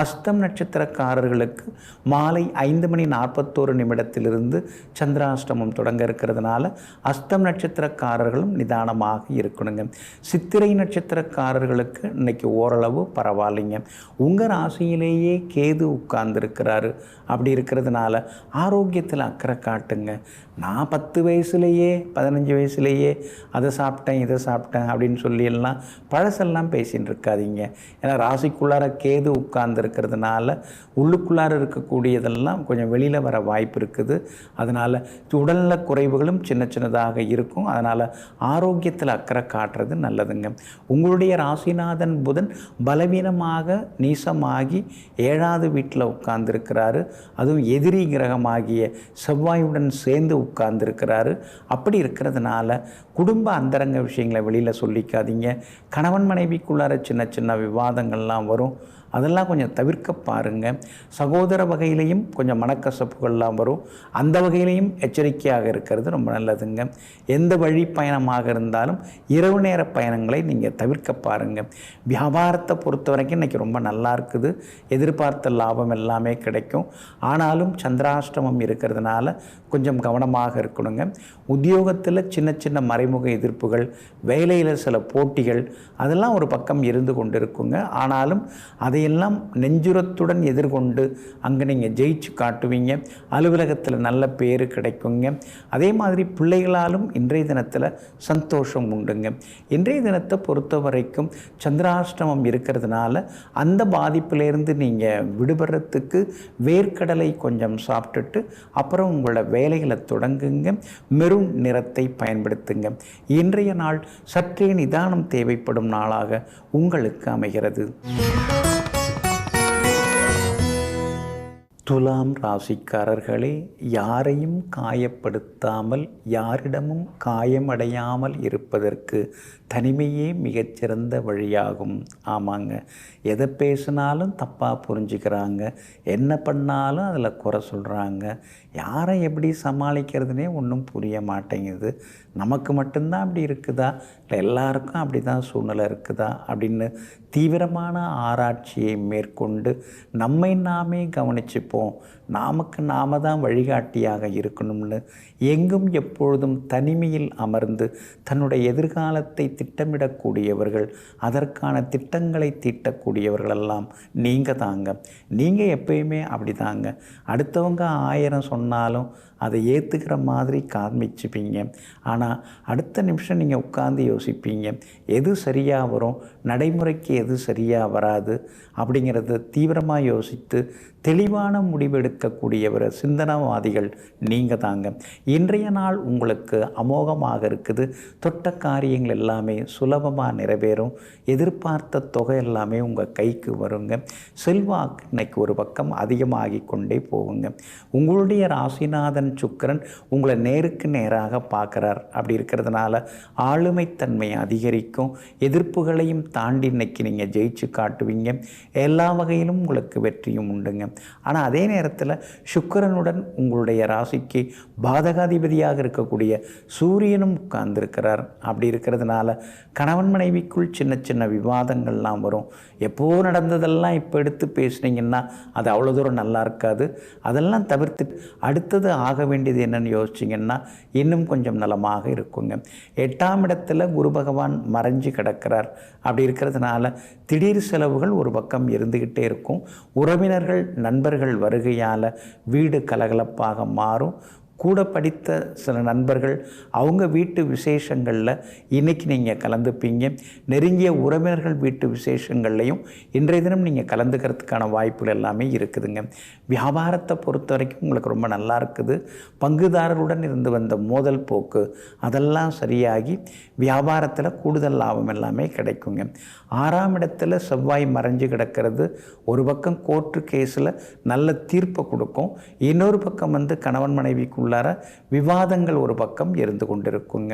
அஸ்தம் நட்சத்திரக்காரர்களுக்கு மாலை 5:41 சந்திராஷ்டமம் தொடங்க இருக்கிறதுனால அஸ்தம் நட்சத்திரக்காரர்களும் நிதானமாக இருக்கணுங்க. சித்திரை நட்சத்திரக்காரர்களுக்கு இன்னைக்கு ஓரளவு பரவாயில்லைங்க. உங்கள் ராசியிலேயே கேது உட்கார்ந்துருக்கிறாரு. அப்படி இருக்கிறதுனால ஆரோக்கியத்தில் அக்கறை காட்டுங்க. நான் 10 வயசுலேயே 15 வயசுலேயே அதை சாப்பிட்டேன் இதை சாப்பிட்டேன் அப்படின்னு சொல்லியெல்லாம் பழசெல்லாம் பேசின்னு இருக்காதீங்க. ஏன்னா ராசிக்குள்ளார கேது உட்கார்ந்துருக்கிறதுனால உள்ளுக்குள்ளார இருக்கக்கூடியதெல்லாம் கொஞ்சம் வெளியில் வர வாய்ப்பு இருக்குது. அதனால் உடல்நல குறைவுகளும் சின்ன சின்னதாக இருக்கும். அதனால் ஆரோக்கியத்தில் அக்கறை காட்டுறது நல்லதுங்க. உங்களுடைய ராசிநாதன் புதன் பலவீனமாக நீசமாகி 7வது வீட்டில் உட்கார்ந்துருக்கிறாரு. அதுவும் எதிரி கிரகமாகிய செவ்வாயுடன் சேர்ந்து உட்கார்ந்துருக்கிறாரு. அப்படி இருக்கிறதுனால குடும்ப அந்தரங்க விஷயங்களை வெளியில் சொல்லிக்காதீங்க. கணவன் மனைவிக்குள்ளார சின்ன சின்ன விவாதங்கள்லாம் வரும். அதெல்லாம் கொஞ்சம் தவிர்க்க பாருங்கள். சகோதர வகையிலையும் கொஞ்சம் மனக்கசப்புகள்லாம் வரும். அந்த வகையிலையும் எச்சரிக்கையாக இருக்கிறது ரொம்ப நல்லதுங்க. எந்த வழி பயணமாக இருந்தாலும் இரவு நேர பயணங்களை நீங்கள் தவிர்க்க பாருங்கள். வியாபாரத்தை பொறுத்த வரைக்கும் இன்றைக்கி ரொம்ப நல்லா இருக்குது. எதிர்பார்த்த லாபம் எல்லாமே கிடைக்கும். ஆனாலும் சந்திராஷ்டமம் இருக்கிறதுனால கொஞ்சம் கவனமாக இருக்கணுங்க. உத்தியோகத்தில் சின்ன சின்ன மறைமுக எதிர்ப்புகள், வேலையில் சில போட்டிகள், அதெல்லாம் ஒரு பக்கம் இருந்து கொண்டு இருக்குங்க. ஆனாலும் அதையெல்லாம் நெஞ்சுரத்துடன் எதிர்கொண்டு அங்கே நீங்கள் ஜெயிச்சு காட்டுவீங்க. அலுவலகத்தில் நல்ல பேர் கிடைக்குங்க. அதே மாதிரி பிள்ளைகளாலும் இன்றைய தினத்தில் சந்தோஷம் உண்டுங்க. இன்றைய தினத்தை பொறுத்த வரைக்கும் சந்திராஷ்டமம் இருக்கிறதுனால அந்த பாதிப்பிலேருந்து நீங்கள் விடுபடுறதுக்கு வேர்க்கடலை கொஞ்சம் சாப்பிட்டுட்டு அப்புறம் உங்களோட வேலைகளை தொடங்குங்க. மெரூன் நிறத்தை பயன்படுத்துங்க. இன்றைய நாள் சற்றே நிதானம் தேவைப்படும் நாளாக உங்களுக்கு அமைகிறது. துலாம் ராசிக்காரர்களே, யாரையும் காயப்படுத்தாமல் யாரிடமும் காயமடையாமல் இருப்பதற்கு தனிமையே மிகச்சிறந்த வழியாகும். ஆமாங்க, எதை பேசினாலும் தப்பாக புரிஞ்சுக்கிறாங்க, என்ன பண்ணாலும் அதில் குறை சொல்கிறாங்க. யாரை எப்படி சமாளிக்கிறதுனே ஒன்றும் புரிய மாட்டேங்குது. நமக்கு மட்டும்தான் அப்படி இருக்குதா, இல்லை எல்லாருக்கும் அப்படி தான் சூழ்நிலை இருக்குதா அப்படின்னு தீவிரமான ஆராய்ச்சியை மேற்கொண்டு நம்மை நாமே கவனிச்சுப்போம். நமக்கு நாம தான் வழிகாட்டியாக இருக்கணும்னு எங்கும் எப்பொழுதும் தனிமையில் அமர்ந்து தன்னுடைய எதிர்காலத்தை திட்டமிடக்கூடியவர்கள், அதற்கான திட்டங்களை தீட்டக்கூடியவர்களெல்லாம் நீங்கள் தாங்க. நீங்கள் எப்பயுமே அப்படி தாங்க. அடுத்தவங்க 1000 சொன்னாலும் அதை ஏற்றுக்கிற மாதிரி காமிச்சுப்பீங்க. ஆனால் அடுத்த நிமிஷம் நீங்கள் உட்கார்ந்து யோசிப்பீங்க, எது சரியாக வரும், நடைமுறைக்கு எது சரியாக வராது அப்படிங்கிறத தீவிரமாக யோசித்து தெளிவான முடிவெடுக்கக்கூடியவர் சிந்தனவாதிகள் நீங்கள் தாங்க. இன்றைய நாள் உங்களுக்கு அமோகமாக இருக்குது. தொட்ட காரியங்கள் எல்லாமே சுலபமாக நிறைவேறும். எதிர்பார்த்த தொகை எல்லாமே உங்கள் கைக்கு வருங்க. செல்வாக்கு இன்னைக்கு ஒரு பக்கம் அதிகமாகி கொண்டே போகுங்க. உங்களுடைய ராசிநாதன் சுக்கிரன் உங்களை நேருக்கு நேராக பார்க்குறார். அப்படி இருக்கிறதுனால ஆளுமைத்தன்மை அதிகரிக்கும். எதிர்ப்புகளையும் தாண்டி இன்னைக்கு நீங்கள் ஜெயிச்சு காட்டுவீங்க. எல்லா வகையிலும் உங்களுக்கு வெற்றியும் உண்டுங்க. ஆனால் அதே நேரத்தில் சுக்கிரனுடன் உங்களுடைய ராசிக்கு பாதகாதிபதியாக இருக்கக்கூடிய சூரியனும் உட்கார்ந்துருக்கிறார். அப்படி இருக்கிறதுனால கணவன் மனைவிக்குள் சின்ன சின்ன விவாதங்கள்லாம் வரும். எப்போ நடந்ததெல்லாம் இப்போ எடுத்து பேசுனீங்கன்னா அது அவ்வளோ தூரம் நல்லா இருக்காது. அதெல்லாம் தவிர்த்து அடுத்தது ஆக வேண்டியது என்னன்னு யோசிச்சிங்கன்னா இன்னும் கொஞ்சம் நலமாக இருக்குங்க. 8ஆம் இடத்துல குரு பகவான் மறைஞ்சு கிடக்கிறார். அப்படி இருக்கிறதுனால திடீர் செலவுகள் ஒரு பக்கம் இருந்துக்கிட்டே இருக்கும். உறவினர்கள் நண்பர்கள் வருகையால் வீடு கலகலப்பாக மாறும். கூட படித்த சில நண்பர்கள் அவங்க வீட்டு விசேஷங்களில் இன்றைக்கி நீங்கள் கலந்துப்பீங்க. நெருங்கிய உறவினர்கள் வீட்டு விசேஷங்கள்லையும் இன்றைய தினம் நீங்கள் கலந்துக்கிறதுக்கான வாய்ப்புகள் எல்லாமே இருக்குதுங்க. வியாபாரத்தை பொறுத்த வரைக்கும் உங்களுக்கு ரொம்ப நல்லா இருக்குது. பங்குதாரருடன் இருந்து வந்த மோதல் போக்கு அதெல்லாம் சரியாகி வியாபாரத்தில் கூடுதல் லாபம் எல்லாமே கிடைக்குங்க. 6ஆம் இடத்துல செவ்வாய் மறைஞ்சு கிடக்கிறது ஒரு பக்கம் கோர்ட்டு கேஸில் நல்ல தீர்ப்பை கொடுக்கும். இன்னொரு பக்கம் கணவன் மனைவிக்கு உள்ளார விவாதங்கள் ஒரு பக்கம் இருந்து கொண்டிருக்குங்க.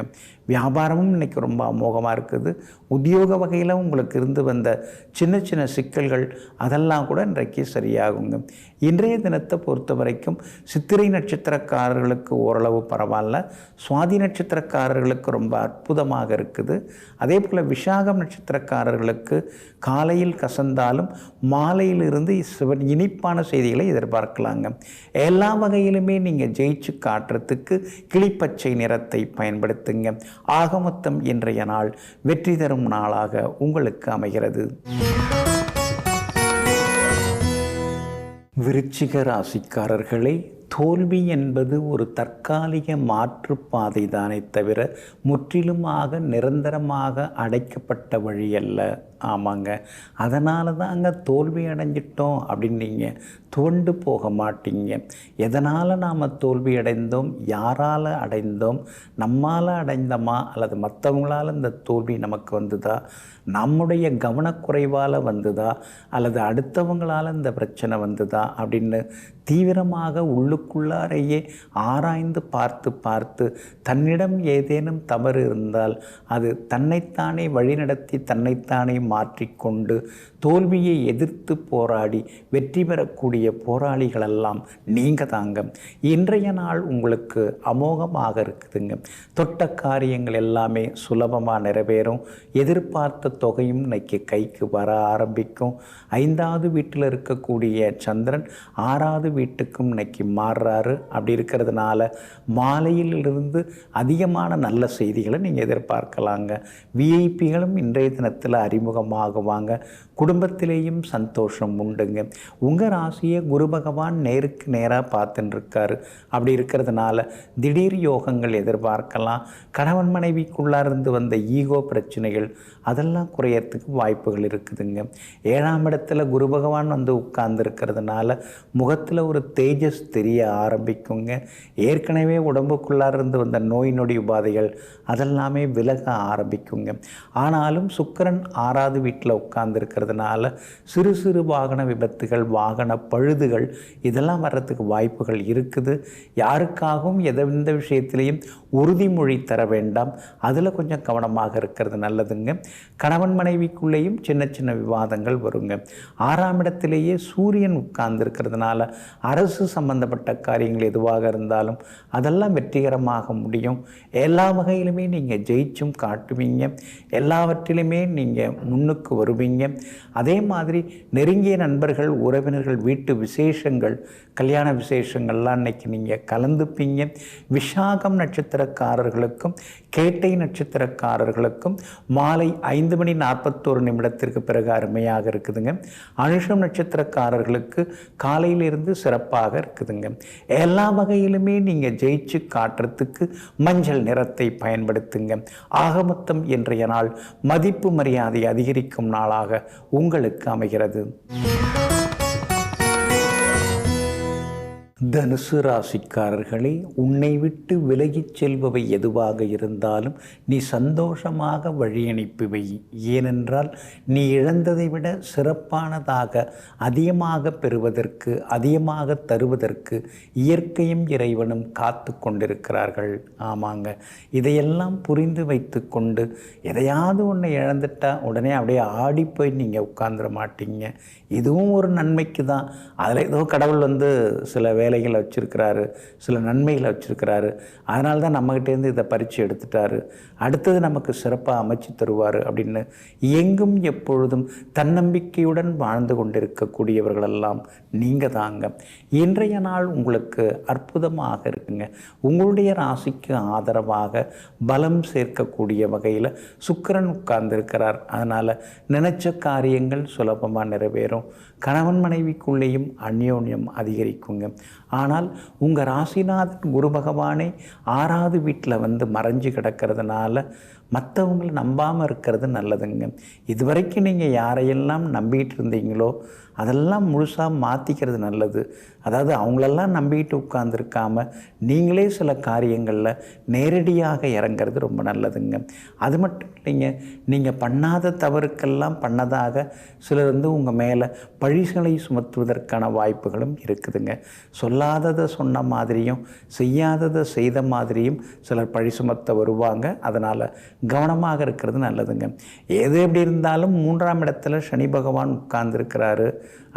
வியாபாரமும் இன்றைக்கி ரொம்ப அமோகமாக இருக்குது. உத்தியோக வகையில் உங்களுக்கு இருந்து வந்த சின்ன சின்ன சிக்கல்கள் அதெல்லாம் கூட இன்றைக்கு சரியாகுங்க. இன்றைய தினத்தை பொறுத்த வரைக்கும் சித்திரை நட்சத்திரக்காரர்களுக்கு ஓரளவு பரவாயில்ல. சுவாதி நட்சத்திரக்காரர்களுக்கு ரொம்ப அற்புதமாக இருக்குது. அதே போல் விசாகம் நட்சத்திரக்காரர்களுக்கு காலையில் கசந்தாலும் மாலையிலிருந்து இனிப்பான செய்திகளை எதிர்பார்க்கலாங்க. எல்லா வகையிலுமே நீங்கள் ஜெயிச்சு காட்டுறதுக்கு கிளிப்பச்சை நிறத்தை பயன்படுத்துங்க. ஆக மொத்தம் இன்றைய நாள் வெற்றி தரும் நாளாக உங்களுக்கு அமைகிறது. விருச்சிக ராசிக்காரர்களே, தோல்வி என்பது ஒரு தற்காலிக மாற்றுப்பாதை தானே தவிர முற்றிலுமாக நிரந்தரமாக அடைக்கப்பட்ட வழி அல்ல. ஆமாங்க. அதனால தாங்க தோல்வி அடைஞ்சிட்டோம் அப்படின்னு நீங்கள் துவண்டு போக மாட்டீங்க. எதனால் நாம் தோல்வி அடைந்தோம், யாரால் அடைந்தோம், நம்மால் அடைந்தோமா அல்லது மற்றவங்களால் இந்த தோல்வி நமக்கு வந்துதா, நம்முடைய கவனக்குறைவால் வந்துதா அல்லது அடுத்தவங்களால் இந்த பிரச்சனை வந்துதா அப்படின்னு தீவிரமாக உள்ளுக்குள்ளாரையே ஆராய்ந்து பார்த்து பார்த்து தன்னிடம் ஏதேனும் தவறு இருந்தால் அது தன்னைத்தானே வழிநடத்தி தன்னைத்தானே மாற்றிக்கொண்டு தோல்வியை எதிர்த்து போராடி வெற்றி பெறக்கூடிய போராளிகளெல்லாம் நீங்கள் தாங்க. இன்றைய நாள் உங்களுக்கு அமோகமாக இருக்குதுங்க. தொட்ட காரியங்கள் எல்லாமே சுலபமாக நிறைவேறும். எதிர்பார்த்த தொகையும் இன்னைக்கு கைக்கு வர ஆரம்பிக்கும். 5வது வீட்டில் இருக்கக்கூடிய சந்திரன் 6வது வீட்டுக்கும் இன்னைக்கு மாறுறாரு. அப்படி இருக்கிறதுனால மாலையிலிருந்து அதிகமான நல்ல செய்திகளை நீங்கள் எதிர்பார்க்கலாங்க. விஐபிகளும் இன்றைய தினத்தில் அறிமுகமாகுவாங்க. குடும்பத்திலேயும் சந்தோஷம் உண்டுங்க. உங்கள் ராசியை குரு பகவான் நேருக்கு நேராக பார்த்துட்டு இருக்காரு. அப்படி இருக்கிறதுனால திடீர் யோகங்கள் எதிர்பார்க்கலாம். கணவன் மனைவிக்குள்ளார்ந்து வந்த ஈகோ பிரச்சனைகள் அதெல்லாம் குறையறதுக்கு வாய்ப்புகள் இருக்குதுங்க. 7ஆம் இடத்துல குரு பகவான் வந்து உட்கார்ந்து இருக்கிறதுனால முகத்தில் ஒரு தேஜஸ் தெரிய ஆரம்பிக்குங்க. ஏற்கனவே உடம்புக்குள்ளார்ந்து வந்த நோய் நொடி உபாதைகள் அதெல்லாமே விலக ஆரம்பிக்குங்க. ஆனாலும் சுக்கிரன் 6வது வீட்டில் உட்கார்ந்து இருக்கிறதுனால சிறு சிறு வாகன விபத்துகள், வாகன பழுதுகள் இதெல்லாம் வர்றதுக்கு வாய்ப்புகள் இருக்குது. யாருக்காகவும் எந்த விஷயத்திலையும் உறுதிமொழி தர வேண்டாம். அதில் கொஞ்சம் கவனமாக இருக்கிறது நல்லதுங்க. கணவன் மனைவிக்குள்ளேயும் சின்ன சின்ன விவாதங்கள் வருங்க. 6ஆம் இடத்திலேயே சூரியன் உட்கார்ந்து இருக்கிறதுனால அரசு சம்பந்தப்பட்ட காரியங்கள் எதுவாக இருந்தாலும் அதெல்லாம் வெற்றிகரமாக முடியும். எல்லா வகையிலுமே நீங்கள் ஜெயிச்சும் காட்டுவீங்க. எல்லாவற்றிலுமே நீங்கள் முன்னுக்கு வருவீங்க. அதே மாதிரி நெருங்கிய நண்பர்கள், உறவினர்கள் வீட்டு விசேஷங்கள், கல்யாண விசேஷங்கள்லாம் இன்னைக்கு நீங்கள் கலந்துப்பீங்க. விசாகம் நட்சத்திரக்காரர்களுக்கும் கேட்டை நட்சத்திரக்காரர்களுக்கும் மாலை 5:41 பிறகு அருமையாக இருக்குதுங்க. அனுஷம் நட்சத்திரக்காரர்களுக்கு காலையிலிருந்து சிறப்பாக இருக்குதுங்க. எல்லா வகையிலுமே நீங்கள் ஜெயிச்சு காட்டுறதுக்கு மஞ்சள் நிறத்தை பயன்படுத்துங்க. ஆகமொத்தம் இன்றைய நாள் மதிப்பு மரியாதை அதிகரிக்கும் நாளாக உங்களுக்கு அமைகிறது. தனுசு ராசிக்காரர்களே, உன்னை விட்டு விலகிச் செல்பவை எதுவாக இருந்தாலும் நீ சந்தோஷமாக வழி அனுப்பிவை. ஏனென்றால் நீ இழந்ததை விட சிறப்பானதாக அதிகமாக பெறுவதற்கு, அதிகமாக தருவதற்கு இயற்கையும் இறைவனும் காத்து கொண்டிருக்கிறார்கள். ஆமாங்க, இதையெல்லாம் புரிந்து வைத்து கொண்டு எதையாவது ஒன்று இழந்துட்டா உடனே அப்படியே ஆடி போய் நீங்கள் உட்கார்ந்துட மாட்டீங்க. இதுவும் ஒரு நன்மைக்கு தான். அதில் ஏதோ கடவுள் வந்து சில வேலைகளை வச்சுருக்கிறாரு, சில நன்மைகளை வச்சுருக்கிறாரு. அதனால தான் நம்மகிட்டேருந்து இதை பறித்து எடுத்துட்டாரு, அடுத்தது நமக்கு சிறப்பாக அமைச்சு தருவார் அப்படின்னு எங்கும் எப்பொழுதும் தன்னம்பிக்கையுடன் வாழ்ந்து கொண்டிருக்கக்கூடியவர்களெல்லாம் நீங்கள் தாங்க. இன்றைய நாள் உங்களுக்கு அற்புதமாக இருக்குங்க. உங்களுடைய ராசிக்கு ஆதரவாக பலம் சேர்க்கக்கூடிய வகையில் சுக்கிரன் உட்கார்ந்திருக்கிறார். அதனால் நினைச்ச காரியங்கள் சுலபமாக நிறைவேறும். கணவன் மனைவிக்குள்ளேயும் அந்யோன்யம் அதிகரிக்குங்க. ஆனால் உங்கள் ராசிநாதன் குரு பகவானே 6வது வீட்டில் வந்து மறைஞ்சு கிடக்கிறதுனால மற்றவங்களை நம்பாமல் இருக்கிறது நல்லதுங்க. இதுவரைக்கும் நீங்கள் யாரையெல்லாம் நம்பிட்டு இருந்தீங்களோ அதெல்லாம் முழுசாக மாற்றிக்கிறது நல்லது. அதாவது அவங்களெல்லாம் நம்பிட்டு உட்கார்ந்துருக்காம நீங்களே சில காரியங்களில் நேரடியாக இறங்கிறது ரொம்ப நல்லதுங்க. அது மட்டும் இல்லைங்க, நீங்கள் பண்ணாத தவறுக்கெல்லாம் பண்ணதாக சிலர் வந்து உங்கள் மேலே பழிகளை சுமத்துவதற்கான வாய்ப்புகளும் இருக்குதுங்க. சொல்லாததை சொன்ன மாதிரியும் செய்யாததை செய்த மாதிரியும் சிலர் பழி சுமத்த வருவாங்க. அதனால் கவனமாக இருக்கிறது நல்லதுங்க. எது எப்படி இருந்தாலும் 3ஆம் இடத்துல சனி பகவான் உட்கார்ந்துருக்கிறாரு.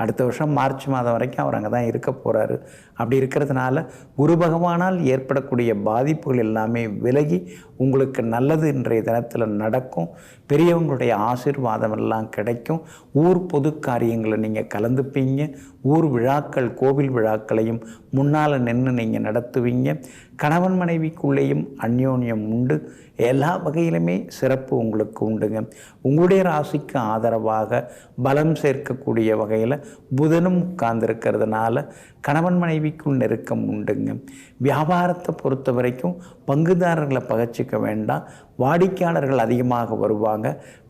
அடுத்த வருஷம் மார்ச் மாதம் வரைக்கும் அவர் அங்கே தான் இருக்க போகிறாரு. அப்படி இருக்கிறதுனால குரு பகவானால் ஏற்படக்கூடிய பாதிப்புகள் எல்லாமே விலகி உங்களுக்கு நல்லது இன்றைய தினத்தில் நடக்கும். பெரியவங்களுடைய ஆசீர்வாதம் எல்லாம் கிடைக்கும். ஊர் பொது காரியங்களை நீங்கள் கலந்துப்பீங்க. ஊர் விழாக்கள், கோவில் விழாக்களையும் முன்னால் நின்று நீங்கள் நடத்துவீங்க. கணவன் மனைவிக்குள்ளேயும் அந்யோன்யம் உண்டு. எல்லா வகையிலுமே சிறப்பு உங்களுக்கு உண்டுங்க. உங்களுடைய ராசிக்கு ஆதரவாக பலம் சேர்க்கக்கூடிய வகையில் புதனும் உட்கார்ந்துருக்கிறதுனால கணவன் மனைவிக்குள் நெருக்கம் உண்டுங்க. வியாபாரத்தை பொறுத்த வரைக்கும் பங்குதாரர்களை பகச்சிக்க வேண்டாம். வாடிக்கையாளர்கள் அதிகமாக வருவாங்க.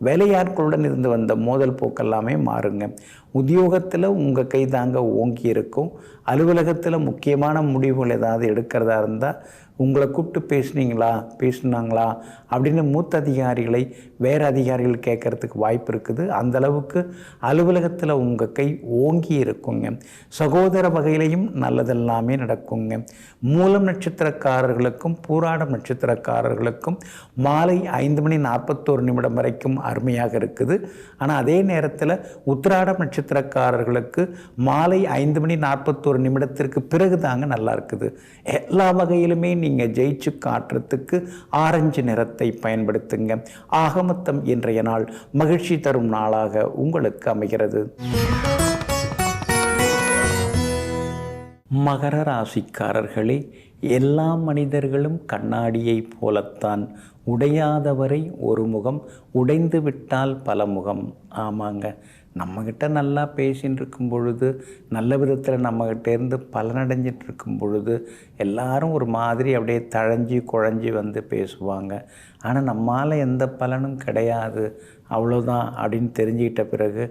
வேலையாட்களுடன் இருந்து வந்த மோதல் போக்கெல்லாமே மாறுங்க. உத்தியோகத்தில் உங்கள் கை தாங்க ஓங்கி இருக்கும். அலுவலகத்தில் முக்கியமான முடிவுகள் ஏதாவது எடுக்கிறதா இருந்தால் உங்களை கூப்பிட்டு பேசினாங்களா அப்படின்னு மூத்த அதிகாரிகளை வேறு அதிகாரிகள் கேட்கறதுக்கு வாய்ப்பு இருக்குது. அந்தளவுக்கு அலுவலகத்தில் உங்கள் கை ஓங்கி இருக்குங்க. சகோதர வகையிலையும் நல்லதெல்லாமே நடக்குங்க. மூலம் நட்சத்திரக்காரர்களுக்கும் பூராடம் நட்சத்திரக்காரர்களுக்கும் மாலை 5:41 வரைக்கும் அருமையாக இருக்குது. ஆனால் அதே நேரத்தில் உத்திராடம் நட்சத்திரக்காரர்களுக்கு மாலை 5:41 பிறகு தாங்க நல்லா இருக்குது. எல்லா வகையிலுமே நீங்கள் ஜெயிச்சு காட்டுறதுக்கு ஆரஞ்சு நிறத்தை பயன்படுத்துங்க. ஆகமொத்தம் இன்றைய நாள் மகிழ்ச்சி தரும் நாளாக உங்களுக்கு அமைகிறது. மகர ராசிக்காரர்களே, எல்லா மனிதர்களும் கண்ணாடியை போலத்தான். உடையாதவரை ஒரு முகம், உடைந்து விட்டால் பல முகம். ஆமாங்க, நம்மக்கிட்ட நல்லா பேசின்னு இருக்கும் பொழுது, நல்ல விதத்தில் நம்மக்கிட்டேருந்து பலனடைஞ்சிட்டு இருக்கும் பொழுது எல்லாரும் ஒரு மாதிரி அப்படியே தழைஞ்சி குழஞ்சி வந்து பேசுவாங்க. ஆனால் நம்மால் எந்த பலனும் கிடையாது, அவ்வளோதான் அப்படின்னு தெரிஞ்சுக்கிட்ட பிறகு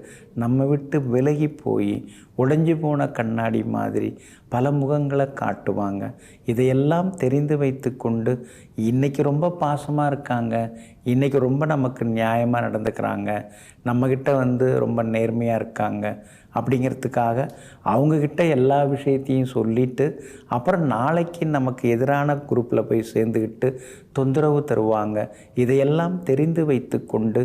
நம்ம விட்டு விலகி போய் உடைஞ்சி போன கண்ணாடி மாதிரி பல முகங்களை காட்டுவாங்க. இதையெல்லாம் தெரிந்து வைத்து கொண்டு இன்றைக்கி ரொம்ப பாசமாக இருக்காங்க, இன்றைக்கி ரொம்ப நமக்கு நியாயமாக நடந்துக்கிறாங்க, நம்மக்கிட்ட ரொம்ப நேர்மையாக இருக்காங்க அப்படிங்கிறதுக்காக அவங்கக்கிட்ட எல்லா விஷயத்தையும் சொல்லிவிட்டு அப்புறம் நாளைக்கு நமக்கு எதிரான குரூப்பில் போய் சேர்ந்துக்கிட்டு தொந்தரவு தருவாங்க. இதையெல்லாம் தெரிந்து வைத்து கொண்டு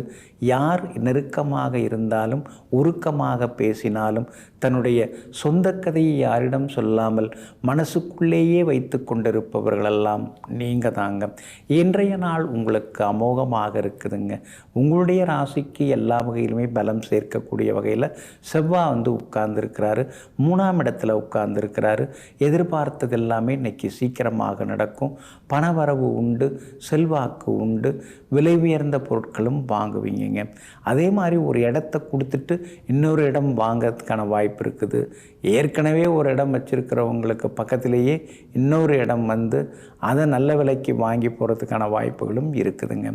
யார் நெருக்கமாக இருந்தாலும் உருக்கமாக பேசினாலும் தன்னுடைய சொந்த கதையை யாரிடம் சொல்லாமல் மனசுக்குள்ளேயே வைத்து கொண்டிருப்பவர்களெல்லாம் நீங்கள் தாங்க. இன்றைய நாள் உங்களுக்கு அமோகமாக இருக்குதுங்க. உங்களுடைய ராசிக்கு எல்லா வகையிலுமே பலம் சேர்க்கக்கூடிய வகையில் செவ்வாய் உட்கார்ந்துருக்கிறாரு. 3ஆம் இடத்துல உட்கார்ந்துருக்கிறாரு. எதிர்பார்த்தது எல்லாமே இன்னைக்கு சீக்கிரமாக நடக்கும். பணவரவு உண்டு, செல்வாக்கு உண்டு, விலை உயர்ந்த பொருட்களும் வாங்குவீங்க. அதே மாதிரி ஒரு இடத்த கொடுத்துட்டு இன்னொரு இடம் வாங்கிறதுக்கான வாய்ப்பு இருக்குது. ஏற்கனவே ஒரு இடம் வச்சுருக்கிறவங்களுக்கு பக்கத்திலேயே இன்னொரு இடம் அதை நல்ல விலைக்கு வாங்கி போகிறதுக்கான வாய்ப்புகளும் இருக்குதுங்க.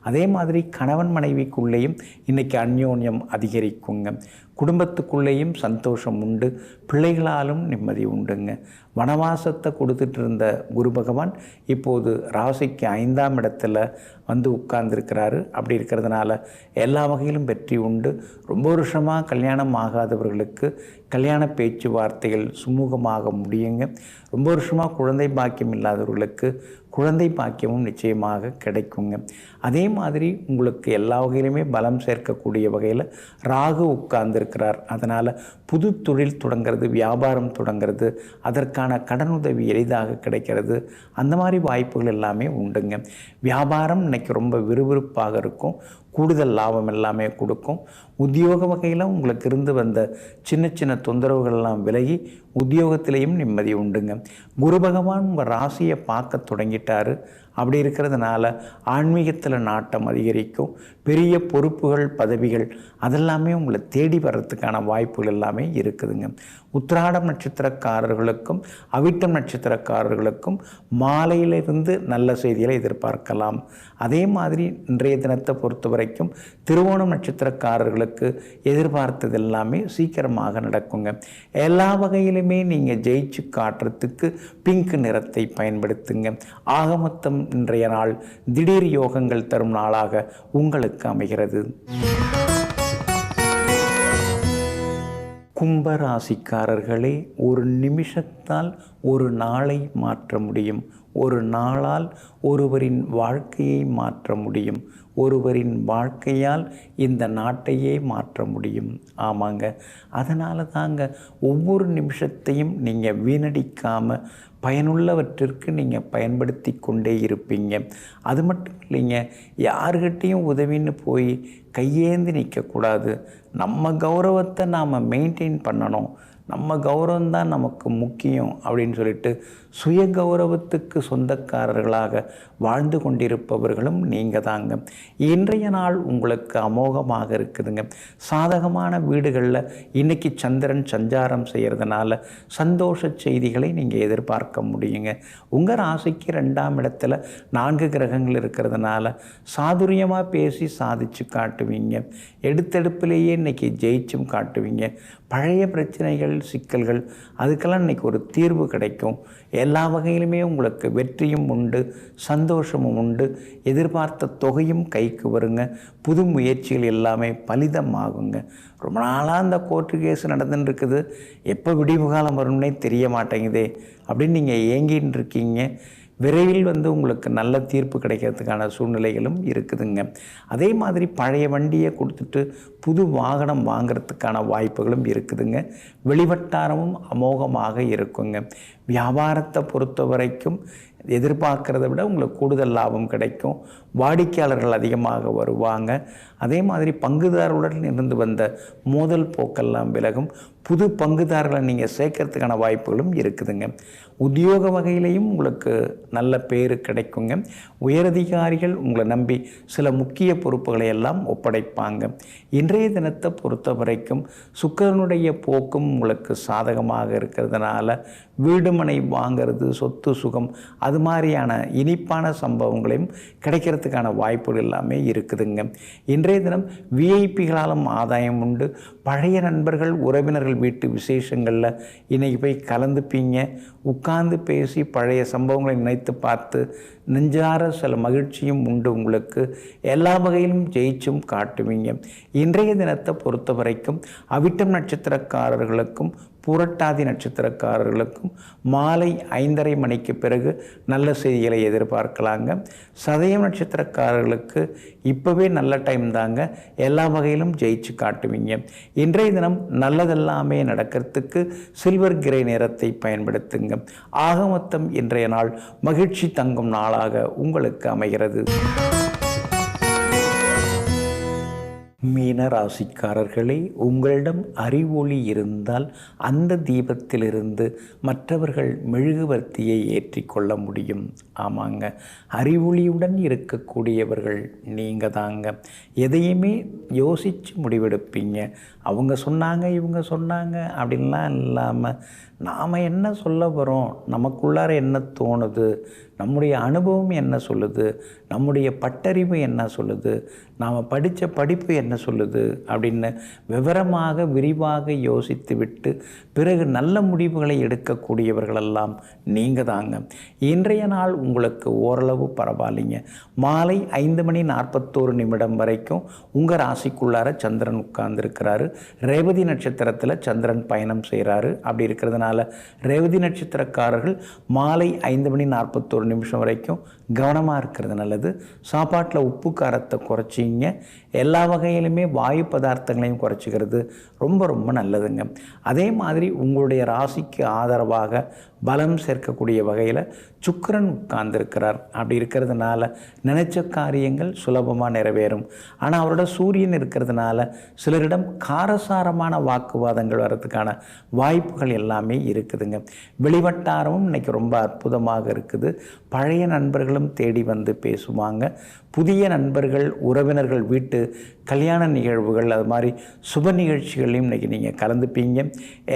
அதே மாதிரி கணவன் மனைவிக்குள்ளேயும் இன்றைக்கி அந்யோன்யம் அதிகரிக்குங்க. குடும்பத்துக்குள்ளேயும் சந்தோஷம் உண்டு, பிள்ளைகளாலும் நிம்மதி உண்டுங்க. வனவாசத்தை கொடுத்துட்டு இருந்த குரு பகவான் இப்போது ராசிக்கு 5ஆம் இடத்துல உட்கார்ந்துருக்கிறாரு. அப்படி இருக்கிறதுனால எல்லா வகையிலும் வெற்றி உண்டு. ரொம்ப வருஷமாக கல்யாணம் ஆகாதவர்களுக்கு கல்யாண பேச்சுவார்த்தைகள் சுமூகமாக முடியுங்க. ரொம்ப வருஷமாக குழந்தை பாக்கியம் இல்லாதவர்களுக்கு குழந்தை பாக்கியமும் நிச்சயமாக கிடைக்குங்க. அதே மாதிரி உங்களுக்கு எல்லா வகையிலுமே பலம் சேர்க்கக்கூடிய வகையில் ராகு உட்கார்ந்துருக்கிறார். அதனால் புது தொழில் தொடங்கிறது, வியாபாரம் தொடங்கிறது, அதற்கான கடனுதவி எளிதாக கிடைக்கிறது. அந்த மாதிரி வாய்ப்புகள் எல்லாமே உண்டுங்க. வியாபாரம் இன்னைக்கு ரொம்ப விறுவிறுப்பாக இருக்கும். கூடுதல் லாபம் எல்லாமே கொடுக்கும். உத்தியோக வகையில் உங்களுக்கு இருந்து வந்த சின்ன சின்ன தொந்தரவுகள்லாம் விலகி உத்தியோகத்திலையும் நிம்மதி உண்டுங்க. குரு பகவான் உங்கள் ராசியை பார்க்க தொடங்கிட்டாரு. அப்படி இருக்கிறதுனால ஆன்மீகத்தில் நாட்டம் அதிகரிக்கும். பெரிய பொறுப்புகள், பதவிகள் அதெல்லாமே உங்களை தேடி வர்றதுக்கான வாய்ப்புகள் எல்லாமே இருக்குதுங்க. உத்திராடம் நட்சத்திரக்காரர்களுக்கும் அவிட்டம் நட்சத்திரக்காரர்களுக்கும் மாலையிலிருந்து நல்ல செய்திகளை எதிர்பார்க்கலாம். அதே மாதிரி இன்றைய தினத்தை பொறுத்த வரைக்கும் திருவோணம் நட்சத்திரக்காரர்களுக்கு எதிர்பார்த்தது எல்லாமே சீக்கிரமாக நடக்குங்க. எல்லா வகையிலுமே நீங்கள் ஜெயிச்சு காட்டுறதுக்கு பிங்க் நிறத்தை பயன்படுத்துங்க. ஆக மொத்தம் இன்றைய நாள் திடீர் யோகங்கள் தரும் நாளாக உங்களுக்கு அமைகிறது. கும்பராசிக்காரர்களே, ஒரு நிமிஷத்தால் ஒரு நாளை மாற்ற முடியும். ஒரு நாளால் ஒருவரின் வாழ்க்கையை மாற்ற முடியும். ஒருவரின் வாழ்க்கையால் இந்த நாட்டையே மாற்ற முடியும். ஆமாங்க, அதனால தாங்க ஒவ்வொரு நிமிஷத்தையும் நீங்கள் வீணடிக்காமல் பயனுள்ளவற்றிற்கு நீங்கள் பயன்படுத்தி கொண்டே இருப்பீங்க. அது மட்டும் இல்லைங்க, யாருக்கிட்டையும் உதவின்னு போய் கையேந்தி நிற்கக்கூடாது. நம்ம கௌரவத்தை நாம் மெயின்டைன் பண்ணணும். நம்ம கௌரவம் தான் நமக்கு முக்கியம் அப்படின்னு சொல்லிட்டு சுய கௌரவத்துக்கு சொந்தக்காரர்களாக வாழ்ந்து கொண்டிருப்பவர்களும் நீங்கள் தாங்க. இன்றைய நாள் உங்களுக்கு அமோகமாக இருக்குதுங்க. சாதகமான வீடுகளில் இன்றைக்கி சந்திரன் சஞ்சாரம் செய்கிறதுனால சந்தோஷ செய்திகளை நீங்கள் எதிர்பார்க்க முடியுங்க. உங்கள் ராசிக்கு 2ஆம் இடத்துல 4 கிரகங்கள் இருக்கிறதுனால சாதுரியமாக பேசி சாதிச்சு காட்டுவீங்க. எடுத்தெடுப்பிலேயே இன்றைக்கி ஜெயிச்சும் காட்டுவீங்க. பழைய பிரச்சனைகள் சிக்கல்கள் அதுக்கெல்லாம் இன்றைக்கி ஒரு தீர்வு கிடைக்கும். எல்லா வகையிலுமே உங்களுக்கு வெற்றியும் உண்டு, சந்தோஷமும் உண்டு. எதிர்பார்த்த தொகையும் கைக்கு வருங்க. புது முயற்சிகள் எல்லாமே பலிதமாகுங்க. ரொம்ப நாளாக அந்த கோர்ட்டு கேஸ் நடந்துன்னு இருக்குது, எப்போ விடிவு காலம் வரும்னே தெரிய மாட்டேங்குதே அப்படின்னு நீங்கள் ஏங்கின்னு இருக்கீங்க. விரைவில் உங்களுக்கு நல்ல தீர்ப்பு கிடைக்கிறதுக்கான சூழ்நிலைகளும் இருக்குதுங்க. அதே மாதிரி பழைய வண்டியை கொடுத்துட்டு புது வாகனம் வாங்கிறதுக்கான வாய்ப்புகளும் இருக்குதுங்க. வெளிவட்டாரமும் அமோகமாக இருக்குங்க. வியாபாரத்தை பொறுத்த வரைக்கும் எதிர்பார்க்கிறத விட உங்களுக்கு கூடுதல் லாபம் கிடைக்கும். வாடிக்கையாளர்கள் அதிகமாக வருவாங்க. அதே மாதிரி பங்குதாரருடன் இருந்து வந்த மோதல் போக்கெல்லாம் விலகும். புது பங்குதாரர்களை நீங்கள் சேர்க்கறதுக்கான வாய்ப்புகளும் இருக்குதுங்க. உத்தியோக வகையிலையும் உங்களுக்கு நல்ல பேர் கிடைக்குங்க. உயரதிகாரிகள் உங்களை நம்பி சில முக்கிய பொறுப்புகளை எல்லாம் ஒப்படைப்பாங்க. இன்றைய தினத்தை பொறுத்த வரைக்கும் சுக்கிரனுடைய போக்கும் உங்களுக்கு சாதகமாக இருக்கிறதுனால வீடுமனை வாங்கிறது, சொத்து சுகம், அது மாதிரியான இனிப்பான சம்பவங்களையும் கிடைக்கிறதுக்கான வாய்ப்புகள் எல்லாமே இருக்குதுங்க. இன்றைய தினம் விஐபிகளாலும் ஆதாயம் உண்டு. பழைய நண்பர்கள் உறவினர்கள் வீட்டு விசேஷங்களில் இன்றைக்கி போய் கலந்துப்பீங்க. உட்கார்ந்து பேசி பழைய சம்பவங்களை நினைத்து பார்த்து நெஞ்சார சில மகிழ்ச்சியும் உண்டு. உங்களுக்கு எல்லா வகையிலும் ஜெயிச்சும் காட்டுவீங்க. இன்றைய தினத்தை பொறுத்த வரைக்கும் அவிட்டம் நட்சத்திரக்காரர்களுக்கும் புரட்டாதி நட்சத்திரக்காரர்களுக்கும் மாலை 5:30 மணிக்கு பிறகு நல்ல செய்திகளை எதிர்பார்க்கலாங்க. சதயம் நட்சத்திரக்காரர்களுக்கு இப்போவே நல்ல டைம் தாங்க. எல்லா வகையிலும் ஜெயிச்சு காட்டுவீங்க. இன்றைய தினம் நல்லதெல்லாமே நடக்கிறதுக்கு சில்வர் கிரே நிறத்தை பயன்படுத்துங்க. ஆக மொத்தம் இன்றைய நாள் மகிழ்ச்சி தங்கும் நாளாக உங்களுக்கு அமைகிறது. மீன ராசிக்காரர்களே, உங்களிடம் அறிவொளி இருந்தால் அந்த தீபத்திலிருந்து மற்றவர்கள் மெழுகுவர்த்தியை ஏற்றிக்கொள்ள முடியும். ஆமாங்க, அறிவொளியுடன் இருக்கக்கூடியவர்கள் நீங்கள் தாங்க. எதையுமே யோசித்து முடிவெடுப்பீங்க. அவங்க சொன்னாங்க, இவங்க சொன்னாங்க அப்படின்லாம் இல்லாமல் நாம் என்ன சொல்ல வரோம், நமக்குள்ளார என்ன தோணுது, நம்முடைய அனுபவம் என்ன சொல்லுது, நம்முடைய பட்டறிவு என்ன சொல்லுது, நாம் படித்த படிப்பு என்ன சொல்லுது அப்படின்னு விவரமாக விரிவாக யோசித்து விட்டு பிறகு நல்ல முடிவுகளை எடுக்கக்கூடியவர்களெல்லாம் நீங்கள் தாங்க. இன்றைய நாள் உங்களுக்கு ஓரளவு பரவாயில்லைங்க. மாலை 5:41 வரைக்கும் உங்கள் ராசிக்குள்ளார சந்திரன் உட்கார்ந்துருக்கிறாரு. ரேவதி நட்சத்திரத்தில் சந்திரன் பயணம் செய்கிறாரு. அப்படி இருக்கிறதுனால ரேவதி நட்சத்திரக்காரர்கள் மாலை 5:41 வரைக்கும் கவனமாக இருக்கிறது நல்லது. சாப்பாட்டில் உப்பு காரத்தை குறைச்சிங்க. எல்லா வகையிலுமே வாயு பதார்த்தங்களையும் குறைச்சிக்கிறது ரொம்ப ரொம்ப நல்லதுங்க. அதே மாதிரி உங்களுடைய ராசிக்கு ஆதரவாக பலம் சேர்க்கக்கூடிய வகையில் சுக்கிரன் உட்கார்ந்துருக்கிறார். அப்படி இருக்கிறதுனால நினைச்ச காரியங்கள் சுலபமாக நிறைவேறும். ஆனால் அவரோட சூரியன் இருக்கிறதுனால சிலரிடம் காரசாரமான வாக்குவாதங்கள் வர்றதுக்கான வாய்ப்புகள் எல்லாமே இருக்குதுங்க. வெளிவட்டாரமும் இன்றைக்கி ரொம்ப அற்புதமாக இருக்குது. பழைய நண்பர்களும் தேடி வந்து பேசுவாங்க. புதிய நண்பர்கள் உறவினர்கள் வீட்டு கல்யாண நிகழ்வுகள் அது மாதிரி சுப நிகழ்ச்சிகளையும் இன்றைக்கி நீங்கள் கலந்துப்பீங்க.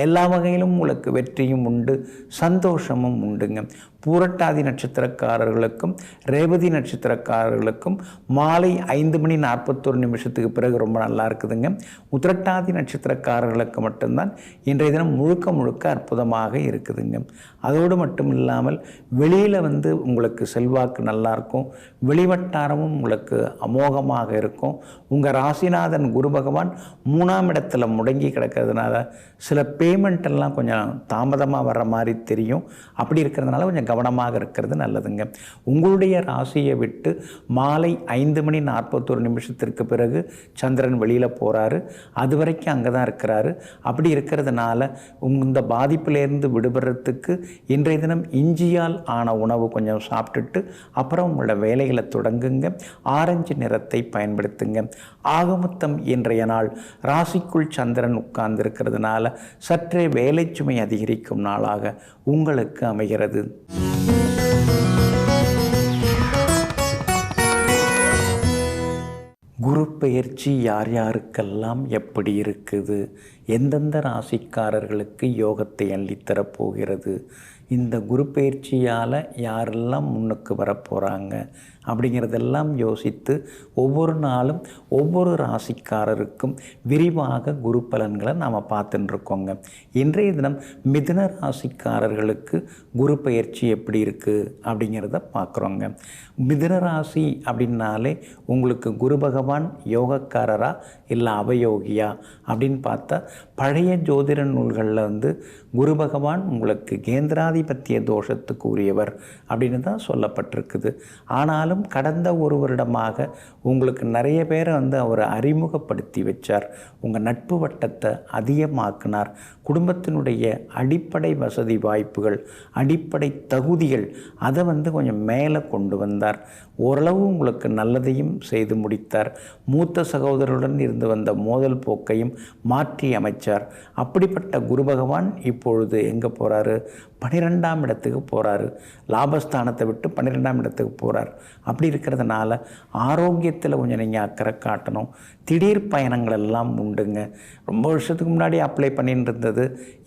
எல்லா வகையிலும் உங்களுக்கு வெற்றியும் உண்டு, சந்தோஷமும் உண்டுங்க. பூரட்டாதி நட்சத்திரக்காரர்களுக்கும் ரேவதி நட்சத்திரக்காரர்களுக்கும் மாலை 5:41 பிறகு ரொம்ப நல்லா இருக்குதுங்க. உத்திரட்டாதி நட்சத்திரக்காரர்களுக்கு மட்டும்தான் இன்றைய தினம் முழுக்க முழுக்க அற்புதமாக இருக்குதுங்க. அதோடு மட்டும் இல்லாமல் வெளியில் உங்களுக்கு செல்வாக்கு நல்லாயிருக்கும். வெளிவட்டாரமும் உங்களுக்கு அமோகமாக இருக்கும். உங்கள் ராசிநாதன் குரு பகவான் 3ஆம் இடத்துல முடங்கி கிடக்கிறதுனால சில பேமெண்ட் எல்லாம் கொஞ்சம் தாமதமாக வர்ற மாதிரி தெரியும். அப்படி இருக்கிறதுனால கொஞ்சம் கவனமாக இருக்கிறது நல்லதுங்க. உங்களுடைய ராசியை விட்டு மாலை 5:41 பிறகு சந்திரன் வெளியில் போகிறாரு. அது வரைக்கும் அங்கே தான் இருக்கிறாரு. அப்படி இருக்கிறதுனால இந்த பாதிப்பிலேருந்து விடுபடுறதுக்கு இன்றைய தினம் இஞ்சியால் ஆன உணவு கொஞ்சம் சாப்பிட்டுட்டு அப்புறம் உங்களோட வேலைகளை தொடங்குங்க. ஆரஞ்சு நிறத்தை பயன்படுத்துங்க. ஆகமொத்தம் இன்றைய நாள் ராசிக்குள் சந்திரன் உட்கார்ந்து இருக்கிறதுனால சற்றே வேலை சுமை அதிகரிக்கும் நாளாக உங்களுக்கு அமைகிறது. குரு பெயர்ச்சி யார் யாருக்கெல்லாம் எப்படி இருக்குது, எந்தெந்த ராசிக்காரர்களுக்கு யோகத்தை அள்ளித்தரப்போகிறது, இந்த குரு பெயர்ச்சியால் யாரெல்லாம் முன்னுக்கு வரப்போகிறாங்க அப்படிங்கிறதெல்லாம் யோசித்து ஒவ்வொரு நாளும் ஒவ்வொரு ராசிக்காரருக்கும் விரிவாக குரு பலன்களை நாம் பார்த்துட்டுருக்கோங்க. இன்றைய தினம் மிதுன ராசிக்காரர்களுக்கு குரு பெயர்ச்சி எப்படி இருக்குது அப்படிங்கிறத பார்க்குறோங்க. மிதுன ராசி அப்படின்னாலே உங்களுக்கு குரு பகவான் யோகக்காரரா இல்லை அவயோகியா அப்படின்னு பார்த்தா பழைய ஜோதிட நூல்களில் குரு பகவான் உங்களுக்கு கேந்திராதிபத்திய தோஷத்துக்கு உரியவர் அப்படின்னு தான் சொல்லப்பட்டிருக்குது. ஆனாலும் கடந்த ஒரு வருடமாக உங்களுக்கு நிறைய பேரை அவர் அறிமுகப்படுத்தி வச்சார். உங்கள் நட்பு வட்டத்தை அதிகமாக்கினார். குடும்பத்தினுடைய அடிப்படை வசதி வாய்ப்புகள், அடிப்படை தகுதிகள் அதை கொஞ்சம் மேலே கொண்டு வந்தார். ஓரளவு உங்களுக்கு நல்லதையும் செய்து முடித்தார். மூத்த சகோதரருடன் இருந்து வந்த மோதல் போக்கையும் மாற்றி அமைச்சார். அப்படிப்பட்ட குரு பகவான் இப்பொழுது எங்கே போகிறாரு? 12ஆம் இடத்துக்கு போகிறாரு. லாபஸ்தானத்தை விட்டு 12ஆம் இடத்துக்கு போகிறார். அப்படி இருக்கிறதுனால ஆரோக்கியத்தில் கொஞ்சம் நீங்கள் அக்கறை காட்டணும். திடீர் பயணங்கள் எல்லாம் உண்டுங்க. ரொம்ப வருஷத்துக்கு முன்னாடி அப்ளை பண்ணிட்டு இருந்தது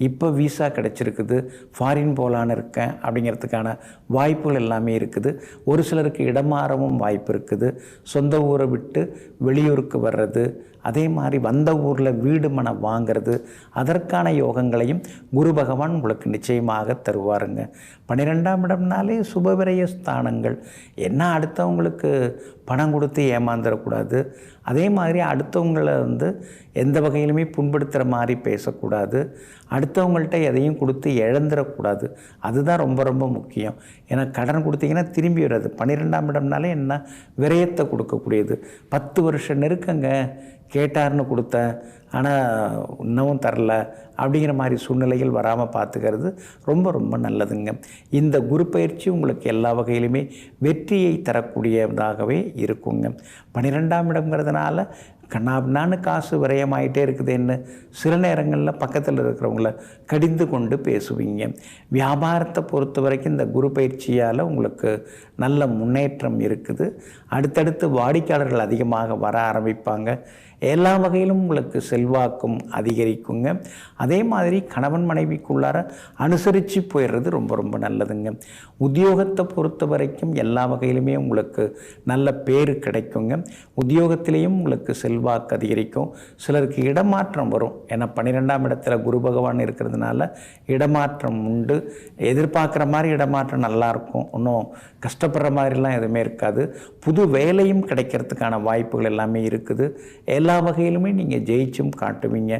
இப்போ விசா கிடச்சிருக்குது, ஃபாரின் போகலான்னு இருக்கேன் அப்படிங்கிறதுக்கான வாய்ப்புகள் எல்லாமே இருக்குது. ஒரு சிலருக்கு இடமாறவும் வாய்ப்பு இருக்குது. சொந்த ஊரை விட்டு வெளியூருக்கு வர்றது, அதே மாதிரி வந்த ஊரில் வீடு மனை வாங்கிறது, அதற்கான யோகங்களையும் குரு பகவான் உங்களுக்கு நிச்சயமாக தருவாருங்க. 12ஆம் இடம்னாலே சுபவிரய ஸ்தானங்கள். என்ன அடுத்தவங்களுக்கு பணம் கொடுத்து ஏமாந்துடக்கூடாது. அதே மாதிரி அடுத்தவங்களை எந்த வகையிலுமே புண்படுத்துகிற மாதிரி பேசக்கூடாது. அடுத்தவங்கள்ட்ட எதையும் கொடுத்து இழந்துடக்கூடாது. அதுதான் ரொம்ப ரொம்ப முக்கியம். ஏன்னா கடன் கொடுத்தீங்கன்னா திரும்பி வராது. 12ஆம் இடம்னாலே என்ன, விரயத்தை கொடுக்கக்கூடியது. 10 வருஷம் நெருக்கங்க, கேட்டார்னு கொடுத்தேன் ஆனால் இன்னமும் தரல அப்படிங்கிற மாதிரி சூழ்நிலைகள் வராமல் பார்த்துக்கிறது ரொம்ப ரொம்ப நல்லதுங்க. இந்த குரு பயிற்சி உங்களுக்கு எல்லா வகையிலுமே வெற்றியை தரக்கூடியதாகவே இருக்குங்க. 12ஆம் இடம்ங்கிறதுனால கண்ணாபின்னான்னு காசு விரயமாயிட்டே இருக்குதுன்னு சில நேரங்களில் பக்கத்தில் இருக்கிறவங்கள கடிந்து கொண்டு பேசுவீங்க. வியாபாரத்தை பொறுத்த வரைக்கும் இந்த குரு பயிற்சியால் உங்களுக்கு நல்ல முன்னேற்றம் இருக்குது. அடுத்தடுத்து வாடிக்கையாளர்கள் அதிகமாக வர ஆரம்பிப்பாங்க. எல்லா வகையிலும் உங்களுக்கு செல்வாக்கும் அதிகரிக்குங்க. அதே மாதிரி கணவன் மனைவிக்குள்ளார அனுசரித்து போயிடுறது ரொம்ப ரொம்ப நல்லதுங்க. உத்தியோகத்தை பொறுத்த வரைக்கும் எல்லா வகையிலுமே உங்களுக்கு நல்ல பேர் கிடைக்குங்க. உத்தியோகத்திலேயும் உங்களுக்கு செல்வாக்கு அதிகரிக்கும். சிலருக்கு இடமாற்றம் வரும். ஏன்னா 12ஆம் இடத்துல குரு பகவான் இருக்கிறதுனால இடமாற்றம் உண்டு. எதிர்பார்க்குற மாதிரி இடமாற்றம் நல்லாயிருக்கும். ஒன்றும் கஷ்டப்படுற மாதிரிலாம் எதுவுமே இருக்காது. புது வேலையும் கிடைக்கிறதுக்கான வாய்ப்புகள் எல்லாமே இருக்குது. எல்லா வகையிலுமே நீங்கள் ஜெயிச்சும் காட்டுவீங்க.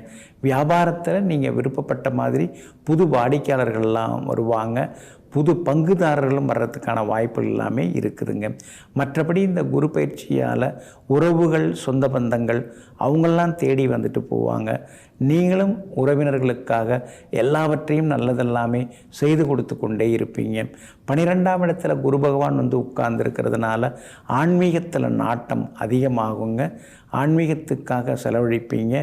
வியாபாரத்தில் நீங்கள் விருப்பப்பட்ட மாதிரி புது வாடிக்கையாளர்கள்லாம் வருவாங்க. புது பங்குதாரர்களும் வர்றதுக்கான வாய்ப்புகள் எல்லாமே இருக்குதுங்க. மற்றபடி இந்த குரு பயிற்சியால் உறவுகள், சொந்த பந்தங்கள் அவங்களெலாம் தேடி வந்துட்டு போவாங்க. நீங்களும் உறவினர்களுக்காக எல்லாவற்றையும் நல்லதெல்லாமே செய்து கொடுத்து கொண்டே இருப்பீங்க. 12ஆம் இடத்துல குரு பகவான் உட்கார்ந்துருக்கிறதுனால ஆன்மீகத்தில் நாட்டம் அதிகமாகுங்க. ஆன்மீகத்துக்காக செலவழிப்பீங்க.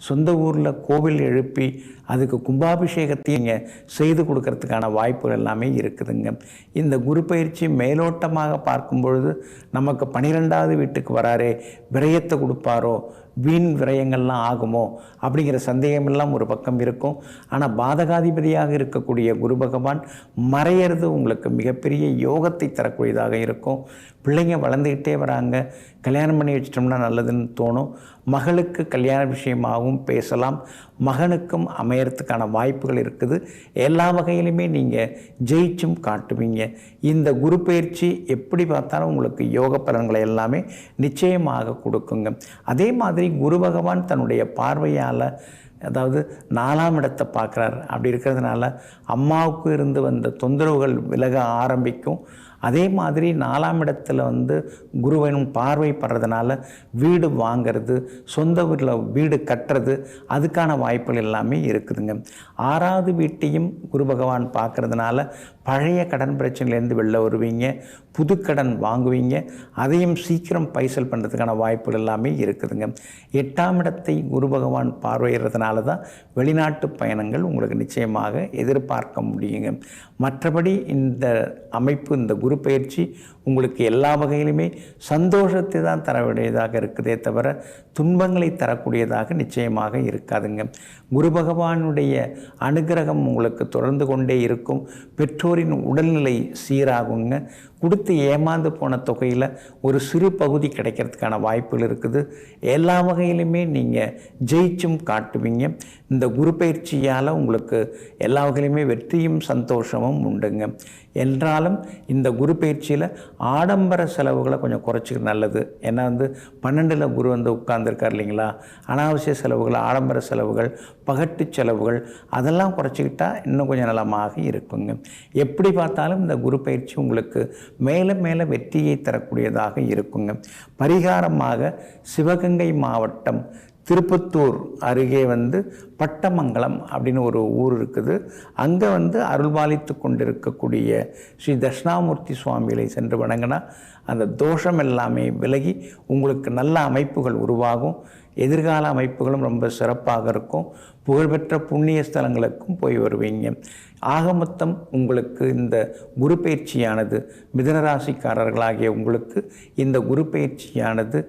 சொந்த ஊரில் கோவில் எழுப்பி அதுக்கு கும்பாபிஷேகத்தையும் செய்து கொடுக்கறதுக்கான வாய்ப்புகள் எல்லாமே இருக்குதுங்க. இந்த குரு பயிற்சி மேலோட்டமாக பார்க்கும் பொழுது நமக்கு 12ஆவது வீட்டுக்கு வராரே, விரயத்தை கொடுப்பாரோ, வீண் விரயங்கள்லாம் ஆகுமோ அப்படிங்கிற சந்தேகமெல்லாம் ஒரு பக்கம் இருக்கும். ஆனால் பாதகாதிபதியாக இருக்கக்கூடிய குரு பகவான் மறையிறது உங்களுக்கு மிகப்பெரிய யோகத்தை தரக்கூடியதாக இருக்கும். பிள்ளைங்க வளர்ந்துக்கிட்டே வராங்க, கல்யாணம் பண்ணி வச்சிட்டோம்னா நல்லதுன்னு தோணும். மகளுக்கு கல்யாண விஷயமாகவும் பேசலாம், மகனுக்கும் அமையறதுக்கான வாய்ப்புகள் இருக்குது. எல்லா வகையிலுமே நீங்கள் ஜெயிச்சும் காட்டுவீங்க. இந்த குரு பயிற்சி எப்படி பார்த்தாலும் உங்களுக்கு யோக பலன்களை எல்லாமே நிச்சயமாக கொடுக்குங்க. அதே மாதிரி குரு பகவான் தன்னுடைய பார்வையால், அதாவது 4ஆம் இடத்தை பார்க்குறார். அப்படி இருக்கிறதுனால அம்மாவுக்கு இருந்து வந்த தொந்தரவுகள் விலக ஆரம்பிக்கும். அதே மாதிரி 4ஆம் இடத்துல குருவின் பார்வை படுறதுனால வீடு வாங்கிறது, சொந்த வீடு கட்டுறது, அதுக்கான வாய்ப்புகள் எல்லாமே இருக்குதுங்க. 6வது வீட்டையும் குரு பகவான் பார்க்கறதுனால பழைய கடன் பிரச்சனையிலேருந்து வெளில வருவீங்க, புது கடன் வாங்குவீங்க, அதையும் சீக்கிரம் பைசல் பண்ணுறதுக்கான வாய்ப்புகள் எல்லாமே இருக்குதுங்க. 8ஆம் இடத்தை குரு பகவான் பார்வையிடுறதுனால தான் வெளிநாட்டு பயணங்கள் உங்களுக்கு நிச்சயமாக எதிர்பார்க்க முடியுங்க. மற்றபடி இந்த அமைப்பு, இந்த குரு பயிற்சி உங்களுக்கு எல்லா வகையிலுமே சந்தோஷத்தை தான் தரக்கூடியதாக இருக்குதே தவிர துன்பங்களை தரக்கூடியதாக நிச்சயமாக இருக்காதுங்க. குரு பகவானுடைய அனுகிரகம் உங்களுக்கு தொடர்ந்து கொண்டே இருக்கும். பெற்றோரின் உடல்நிலை சீராகுங்க. கொடுத்து ஏமாந்து போன தொகையில் ஒரு சிறு பகுதி கிடைக்கிறதுக்கான வாய்ப்புகள் இருக்குது. எல்லா வகையிலுமே நீங்கள் ஜெயிச்சும் காட்டுவீங்க. இந்த குரு பயிற்சியால் உங்களுக்கு எல்லா வகையிலுமே வெற்றியும் சந்தோஷமும் உண்டுங்க. என்றாலும் இந்த குரு பயிற்சியில் ஆடம்பர செலவுகளை கொஞ்சம் குறைச்சிக்க நல்லது. ஏன்னா 12ல் குரு உட்கார்ந்துருக்கார் இல்லைங்களா, அனாவசிய செலவுகள், ஆடம்பர செலவுகள், பகட்டு செலவுகள் அதெல்லாம் குறைச்சிக்கிட்டா இன்னும் கொஞ்சம் நலமாக இருக்குங்க. எப்படி பார்த்தாலும் இந்த குரு பயிற்சி உங்களுக்கு மேலே மேலே வெற்றியை தரக்கூடியதாக இருக்குங்க. பரிகாரமாக சிவகங்கை மாவட்டம் திருப்பத்தூர் அருகே பட்டமங்கலம் அப்படின்னு ஒரு ஊர் இருக்குது. அங்கே அருள்பாலித்து கொண்டிருக்கக்கூடிய ஸ்ரீ தட்சிணாமூர்த்தி சுவாமிகளை சென்று வணங்கினா அந்த தோஷம் எல்லாமே விலகி உங்களுக்கு நல்ல அமைப்புகள் உருவாகும். எதிர்கால அமைப்புகளும் ரொம்ப சிறப்பாக இருக்கும். புகழ்பெற்ற புண்ணிய ஸ்தலங்களுக்கும் போய் வருவீங்க. ஆக மொத்தம் உங்களுக்கு இந்த குரு பயிற்சியானது, மிதுனராசிக்காரர்களாகிய உங்களுக்கு இந்த குரு பயிற்சியானது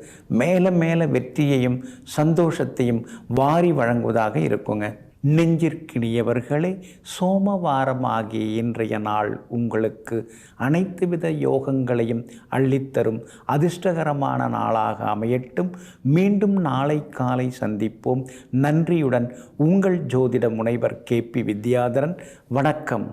மேலே மேலே வெற்றியையும் சந்தோஷத்தையும் வாரி வழங்குவதாக இருக்குங்க. நெஞ்சிற்கினியவர்களே, சோமவாரமாகிய இன்றைய நாள் உங்களுக்கு அனைத்து வித யோகங்களையும் அள்ளித்தரும் அதிர்ஷ்டகரமான நாளாக அமையட்டும். மீண்டும் நாளை காலை சந்திப்போம். நன்றியுடன் உங்கள் ஜோதிட முனைவர் KP வித்யாதரன். வணக்கம்.